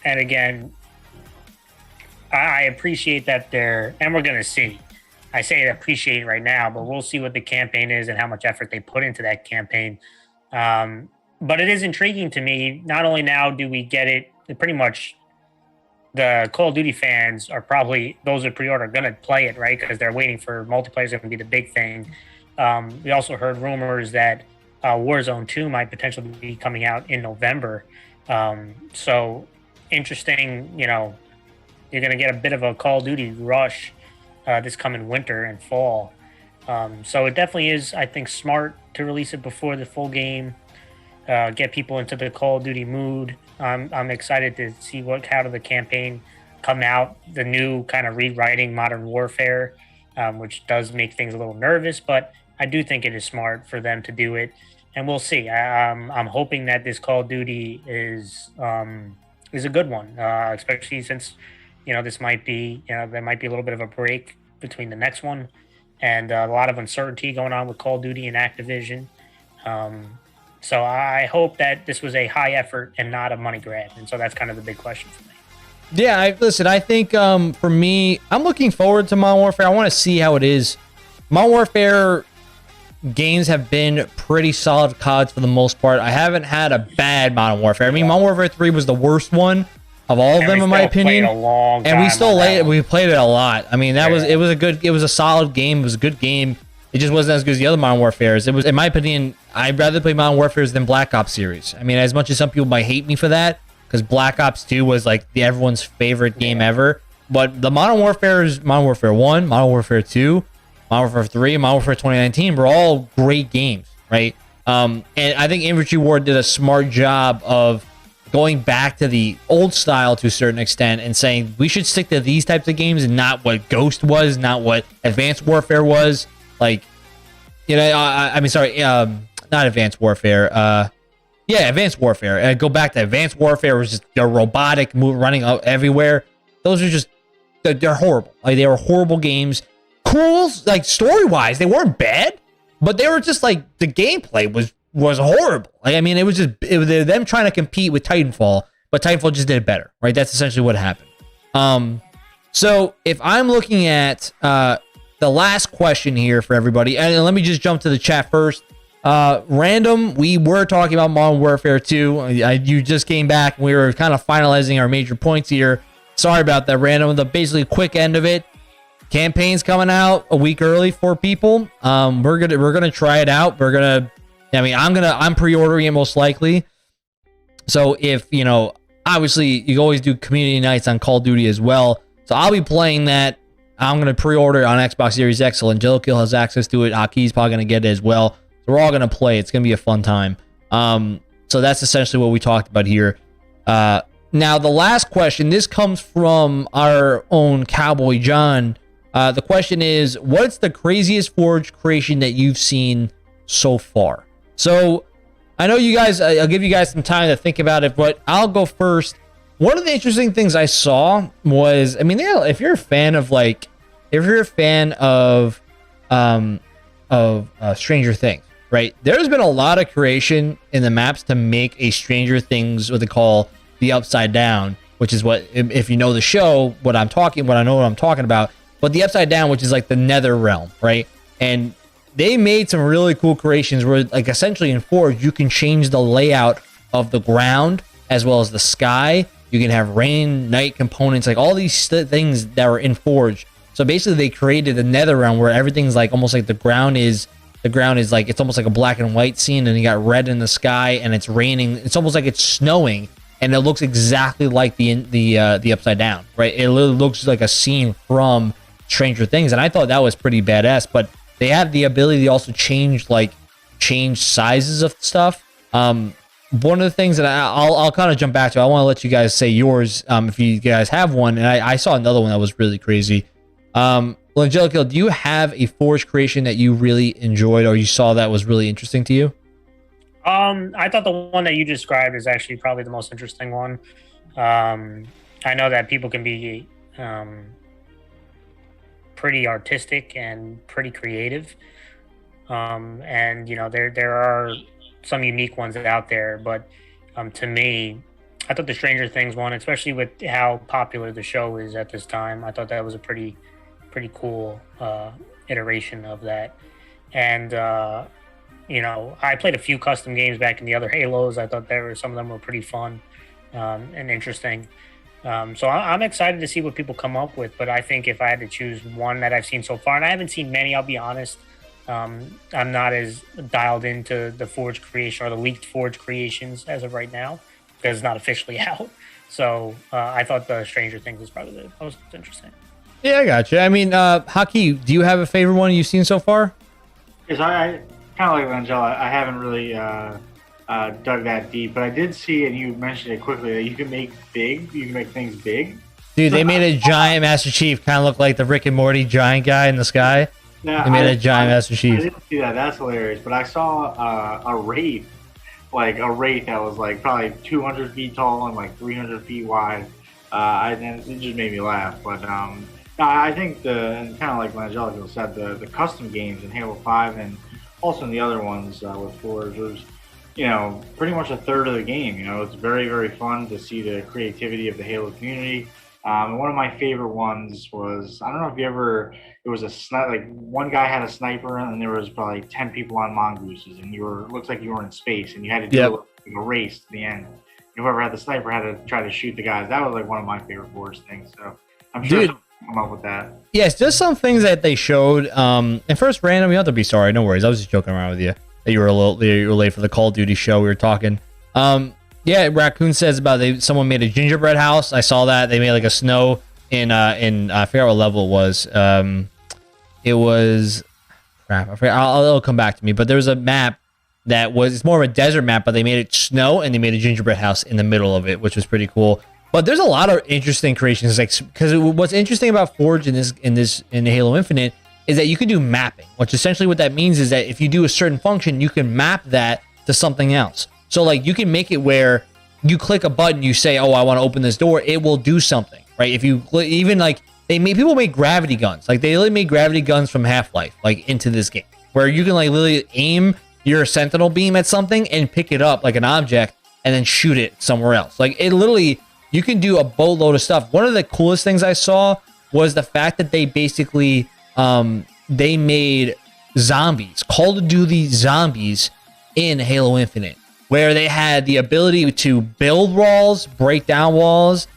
B: And again, I appreciate that and we're going to see. I say I appreciate it right now, but we'll see what the campaign is and how much effort they put into that campaign. but it is intriguing to me. Not only now do we get it, pretty much the Call of Duty fans are probably those that pre-order going to play it, right? Because they're waiting for multiplayer is going to be the big thing. We also heard rumors that Warzone 2 might potentially be coming out in November. So interesting, you know, you're going to get a bit of a Call of Duty rush this coming winter and fall. So it definitely is, I think, smart to release it before the full game, get people into the Call of Duty mood. I'm excited to see how did the campaign come out, the new kind of rewriting Modern Warfare, which does make things a little nervous, but I do think it is smart for them to do it, and we'll see. I'm hoping that this Call of Duty is a good one, especially since, you know, this might be, you know, there might be a little bit of a break between the next one, and a lot of uncertainty going on with Call of Duty and Activision. So I hope that this was a high effort and not a money grab. And so that's kind of the big question for me.
A: Yeah, listen, I think for me, I'm looking forward to Modern Warfare. I want to see how it is. Modern Warfare games have been pretty solid CODs for the most part. I haven't had a bad Modern Warfare. I mean, Modern Warfare 3 was the worst one of all of them, in my opinion. And we still we played it a lot. I mean, it was a solid game. It was a good game. It just wasn't as good as the other Modern Warfares. It was, in my opinion, I'd rather play Modern Warfares than Black Ops series. I mean, as much as some people might hate me for that, because Black Ops 2 was like everyone's favorite game ever. But the Modern Warfares, Modern Warfare 1, Modern Warfare 2, Modern Warfare 3, Modern Warfare 2019 were all great games, right? And I think Infantry War did a smart job of going back to the old style to a certain extent and saying we should stick to these types of games and not what Ghost was, not what Advanced Warfare was. Like, you know, I mean, sorry, not Advanced Warfare. Yeah, Advanced Warfare. And go back to Advanced Warfare was just a robotic move running out everywhere. Those are just, they're horrible. Like, they were horrible games. Cool, like, story-wise, they weren't bad, but they were just like, the gameplay was horrible. Like, I mean, it was them trying to compete with Titanfall, but Titanfall just did it better, right? That's essentially what happened. So if I'm looking at the last question here for everybody, and let me just jump to the chat first. Random, we were talking about Modern Warfare 2. You just came back, and we were kind of finalizing our major points here. Sorry about that, Random. The basically quick end of it. Campaign's coming out a week early for people. We're gonna try it out. I'm pre-ordering it most likely. So if, you know, obviously you always do community nights on Call of Duty as well. So I'll be playing that. I'm going to pre-order it on Xbox Series X, so Angelico has access to it. Aki's probably going to get it as well. So we're all going to play. It's going to be a fun time. So that's essentially what we talked about here. Now, the last question, this comes from our own Cowboy John. The question is, what's the craziest Forge creation that you've seen so far? So I know you guys, I'll give you guys some time to think about it, but I'll go first. One of the interesting things I saw was, I mean, if you're a fan of Stranger Things, right? There's been a lot of creation in the maps to make a Stranger Things, what they call the Upside Down, which is what, if you know the show, what I'm talking about. But the Upside Down, which is like the Nether realm, right? And they made some really cool creations where, like, essentially in Forge, you can change the layout of the ground as well as the sky. You can have rain, night components, like all these things that were in Forge. So basically, they created the Nether realm where everything's like almost like the ground is like, it's almost like a black and white scene, and you got red in the sky, and it's raining. It's almost like it's snowing, and it looks exactly like the Upside Down, right? It literally looks like a scene from Stranger Things, and I thought that was pretty badass. But they have the ability to also change sizes of stuff. One of the things that I'll kind of jump back to, I want to let you guys say yours if you guys have one, and I saw another one that was really crazy. Well, Angelico, do you have a Forge creation that you really enjoyed or you saw that was really interesting to you?
B: I thought the one that you described is actually probably the most interesting one. I know that people can be pretty artistic and pretty creative, and you know there are some unique ones out there, but to me, I thought the Stranger Things one, especially with how popular the show is at this time, I thought that was a pretty cool iteration of that. And I played a few custom games back in the other Halos. I thought some of them were pretty fun and interesting. So I'm excited to see what people come up with. But I think if I had to choose one that I've seen so far, and I haven't seen many, I'll be honest. I'm not as dialed into the Forge creation or the leaked Forge creations as of right now because it's not officially out. So I thought the Stranger Things was probably the most interesting.
A: Yeah, I got you. I mean, Hockey, do you have a favorite one you've seen so far?
C: Because I kind of like Langella. I haven't really dug that deep, but I did see, and you mentioned it quickly, that you can make things big.
A: Dude, they made a giant Master Chief kind of look like the Rick and Morty giant guy in the sky.
C: Yeah,
A: they made a giant Master Chief.
C: I didn't see that. That's hilarious. But I saw a wraith, that was like probably 200 feet tall and like 300 feet wide. And it just made me laugh. But I think and kind of like Langelico said, the custom games in Halo 5 and also in the other ones with Forage was, pretty much a third of the game. It's very, very fun to see the creativity of the Halo community. One of my favorite ones was, I don't know if you ever, it was a sniper, like one guy had a sniper and there was probably 10 people on mongooses and looks like you were in space and you had to do a race to the end. Whoever had the sniper had to try to shoot the guys. That was like one of my favorite Forge things. So I'm sure someone will come up with that.
A: Yes, just some things that they showed. And first, random, you don't have to be sorry. No worries. I was just joking around with you. That you were late for the Call of Duty show. We were talking. Yeah, Raccoon says about someone made a gingerbread house. I saw that. They made like a snow in I forgot what level it was. It was crap. I forget. It'll come back to me. But there was a map it's more of a desert map, but they made it snow and they made a gingerbread house in the middle of it, which was pretty cool. But there's a lot of interesting creations, like because what's interesting about Forge in Halo Infinite is that you can do mapping, which essentially what that means is that if you do a certain function, you can map that to something else. So like you can make it where you click a button, you say, "Oh, I want to open this door," it will do something, right? If you even like people make gravity guns, like they literally made gravity guns from Half-Life, like into this game, where you can like literally aim your sentinel beam at something and pick it up like an object and then shoot it somewhere else. Like it literally, you can do a boatload of stuff. One of the coolest things I saw was the fact that they basically they made zombies, Call of Duty zombies in Halo Infinite, where they had the ability to build walls, break down walls,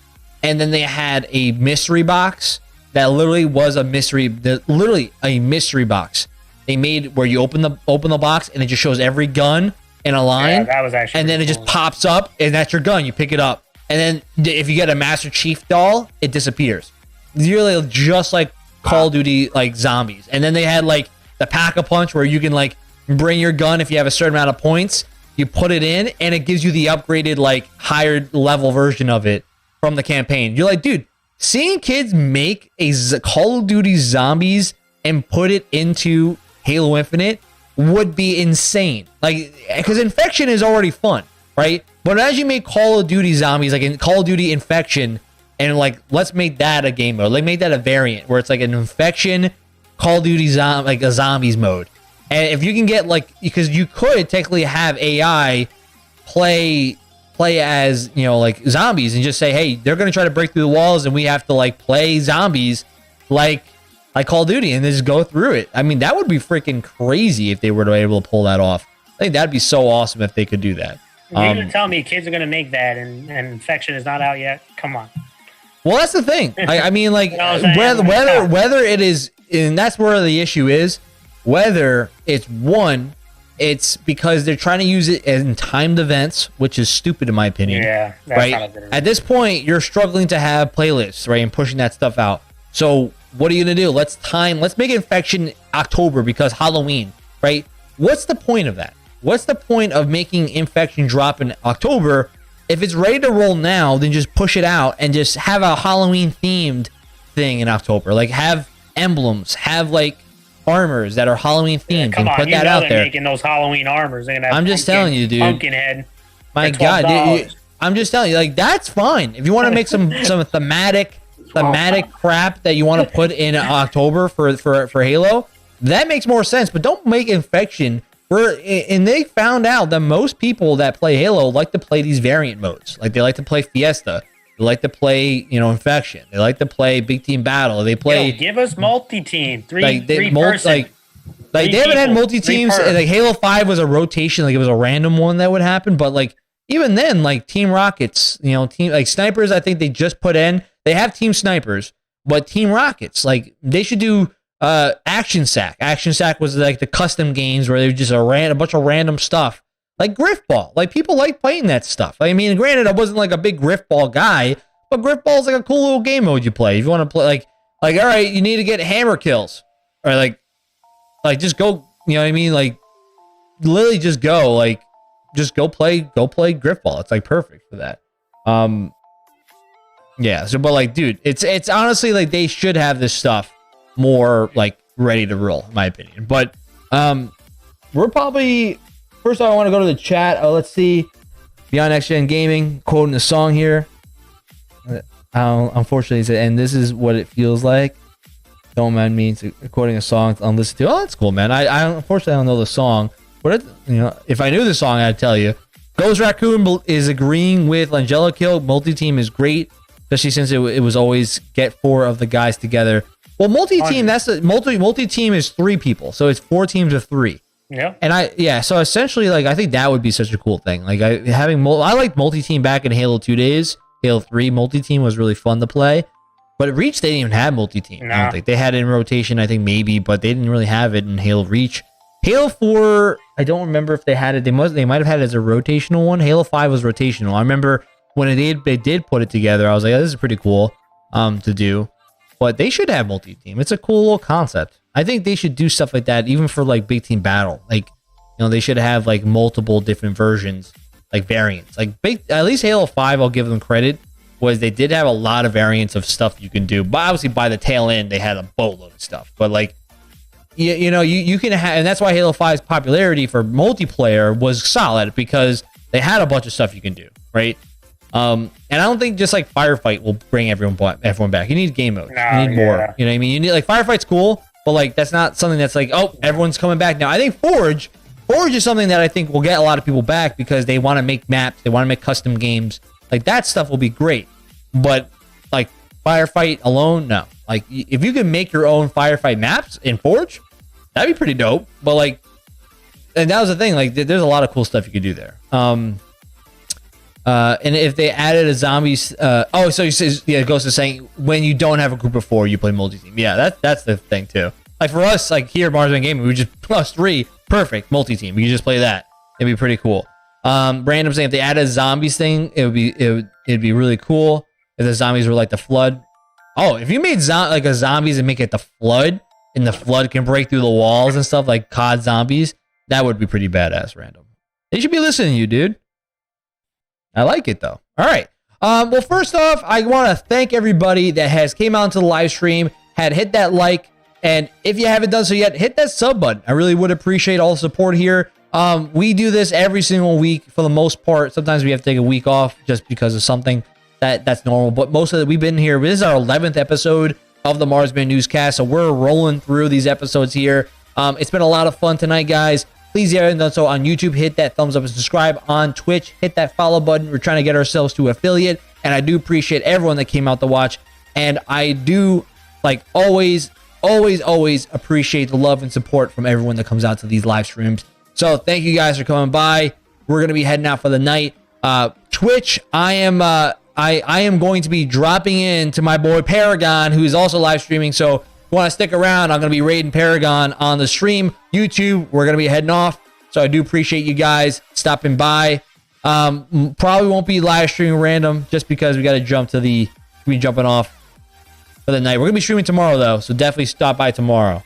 A: and then they had a mystery box that literally was a mystery box. They made where you open the box and it just shows every gun in a line.
B: Yeah, that was actually
A: and then
B: cool.
A: It just pops up and that's your gun. You pick it up. And then if you get a Master Chief doll, it disappears. It's really just like Call of Duty like zombies. And then they had like the Pack-a-Punch where you can like bring your gun if you have a certain amount of points. You put it in and it gives you the upgraded like higher level version of it from the campaign. You're like, dude, seeing kids make a Call of Duty zombies and put it into Halo Infinite would be insane. Like, because Infection is already fun, right? But as you make Call of Duty zombies, like in Call of Duty Infection, and like, let's make that a game mode. Like, make that a variant where it's like an Infection Call of Duty like a zombies mode. And if you can get like, because you could technically have AI play as, like zombies and just say, hey, they're going to try to break through the walls and we have to like play zombies like Call of Duty and then just go through it. I mean, that would be freaking crazy if they were to be able to pull that off. I think that'd be so awesome if they could do that.
B: You're going to tell me kids are going to make that and Infection is not out yet? Come on.
A: Well, that's the thing. I mean, like, whether it is, and that's where the issue is, whether it's because they're trying to use it in timed events, which is stupid in my opinion.
B: Yeah, that's
A: right.
B: Not a good
A: At this point, you're struggling to have playlists, right, and pushing that stuff out. So what are you gonna do? Let's make Infection October because Halloween, right? What's the point of that? What's the point of making Infection drop in October? If it's ready to roll now, then just push it out and just have a Halloween themed thing in October. Like have emblems, have like armors that are Halloween themed, and put that out there.
B: Making those Halloween armors.
A: I'm just telling you, dude.
B: Pumpkinhead.
A: My God, dude, I'm just telling you, like that's fine. If you want to make some thematic crap that you want to put in October for Halo, that makes more sense. But don't make Infection. And they found out that most people that play Halo like to play these variant modes. Like they like to play Fiesta. They like to play, Infection. They like to play Big Team Battle. They play.
B: Give us multi-team, three person.
A: Like they haven't had multi-teams. Like Halo 5 was a rotation, like it was a random one that would happen. But like even then, like Team Rockets, you know, team like snipers, I think they just put in. They have team snipers, but Team Rockets, like they should do Action Sack. Action Sack was like the custom games where they were just a bunch of random stuff. Like Griffball. Like people like playing that stuff. I mean, granted, I wasn't like a big Griffball guy, but Griffball is like a cool little game mode you play. If you want to play like all right, you need to get hammer kills. Or like just go, you know what I mean? Like literally just go play Griffball. It's like perfect for that. Yeah, so but like dude, it's honestly like they should have this stuff more like ready to roll, in my opinion. But we're probably first off, I want to go to the chat. Let's see. Beyond Next Gen Gaming quoting a song here. Unfortunately, and this is what it feels like. Don't mind me quoting a song on listen to. Oh, that's cool, man. I unfortunately I don't know the song, but you know, if I knew the song, I'd tell you. Ghost Raccoon is agreeing with Langella Kill. Multi-team is great, especially since it was always get 4 of the guys together. Well, multi-team, that's multi-team is 3 people, so it's 4 teams of 3.
B: Yeah.
A: And so essentially, like I think that would be such a cool thing. Like I liked multi-team back in Halo 2 days. Halo 3 multi-team was really fun to play. But at Reach, they didn't even have multi-team.
B: No.
A: I don't think they had it in rotation, I think maybe, but they didn't really have it in Halo Reach. Halo 4, I don't remember if they had it. They might have had it as a rotational one. Halo 5 was rotational. I remember when they did put it together, I was like, oh, this is pretty cool to do. But they should have multi-team. It's a cool little concept. I think they should do stuff like that even for like big team battle. Like, you know, they should have like multiple different versions, like variants. Like at least Halo 5, I'll give them credit, was they did have a lot of variants of stuff you can do. But obviously by the tail end, they had a boatload of stuff. But like, you know, you can have, and that's why Halo 5's popularity for multiplayer was solid, because they had a bunch of stuff you can do, right? And I don't think just like Firefight will bring everyone back. You need game mode. You need more. You know what I mean? You need like Firefight's cool, but like that's not something that's like, oh, everyone's coming back now. I think Forage is something that I think will get a lot of people back because they want to make maps, they want to make custom games. Like that stuff will be great. But like Firefight alone, no. Like if you can make your own Firefight maps in Forge, that'd be pretty dope. But like, and that was the thing. Like there's a lot of cool stuff you could do there. And if they added a zombies, so he says, yeah, Ghost is saying when you don't have a group of 4, you play multi-team. Yeah, that's the thing too. Like for us, like here at Marzzman Gaming, we just +3, perfect multi-team. You can just play that. It'd be pretty cool. Random saying if they added a zombies thing, it'd be really cool. If the zombies were like the flood. Oh, if you made like a zombies and make it the flood, and the flood can break through the walls and stuff like COD zombies, that would be pretty badass. Random. They should be listening to you, dude. I like it though. All right. Well, first off, I want to thank everybody that has came out into the live stream, had hit that like, and if you haven't done so yet, hit that sub button. I really would appreciate all the support here. We do this every single week for the most part. Sometimes we have to take a week off just because of something that's normal. But most of it, we've been here. This is our 11th episode of the Marzzman Newscast, so we're rolling through these episodes here. It's been a lot of fun tonight, guys. Please, if you haven't done so on YouTube, hit that thumbs up and subscribe. On Twitch, hit that follow button. We're trying to get ourselves to affiliate, and I do appreciate everyone that came out to watch. And I do, like always appreciate the love and support from everyone that comes out to these live streams. So thank you guys for coming by. We're gonna be heading out for the night. Twitch, I am going to be dropping in to my boy Paragon, who is also live streaming. So if you want to stick around, I'm going to be raiding Paragon on the stream. YouTube, we're going to be heading off. So I do appreciate you guys stopping by. Probably won't be live streaming random just because we got to jumping off for the night. We're going to be streaming tomorrow though. So definitely stop by tomorrow.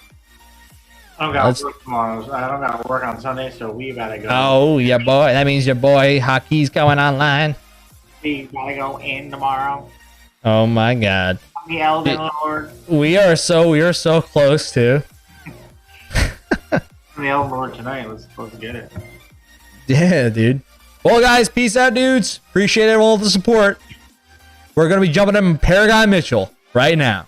C: I don't got work tomorrow. I don't got work on Sunday, so we gotta go.
A: Oh, yeah, boy. That means your boy Hockey's going online.
C: We gotta go in tomorrow.
A: Oh my God.
C: The Elden Lord.
A: We are so close to.
C: The Elden Lord tonight. Let's get it.
A: Yeah, dude. Well, guys, peace out, dudes. Appreciate everyone with the support. We're gonna be jumping in Paragon Mitchell right now.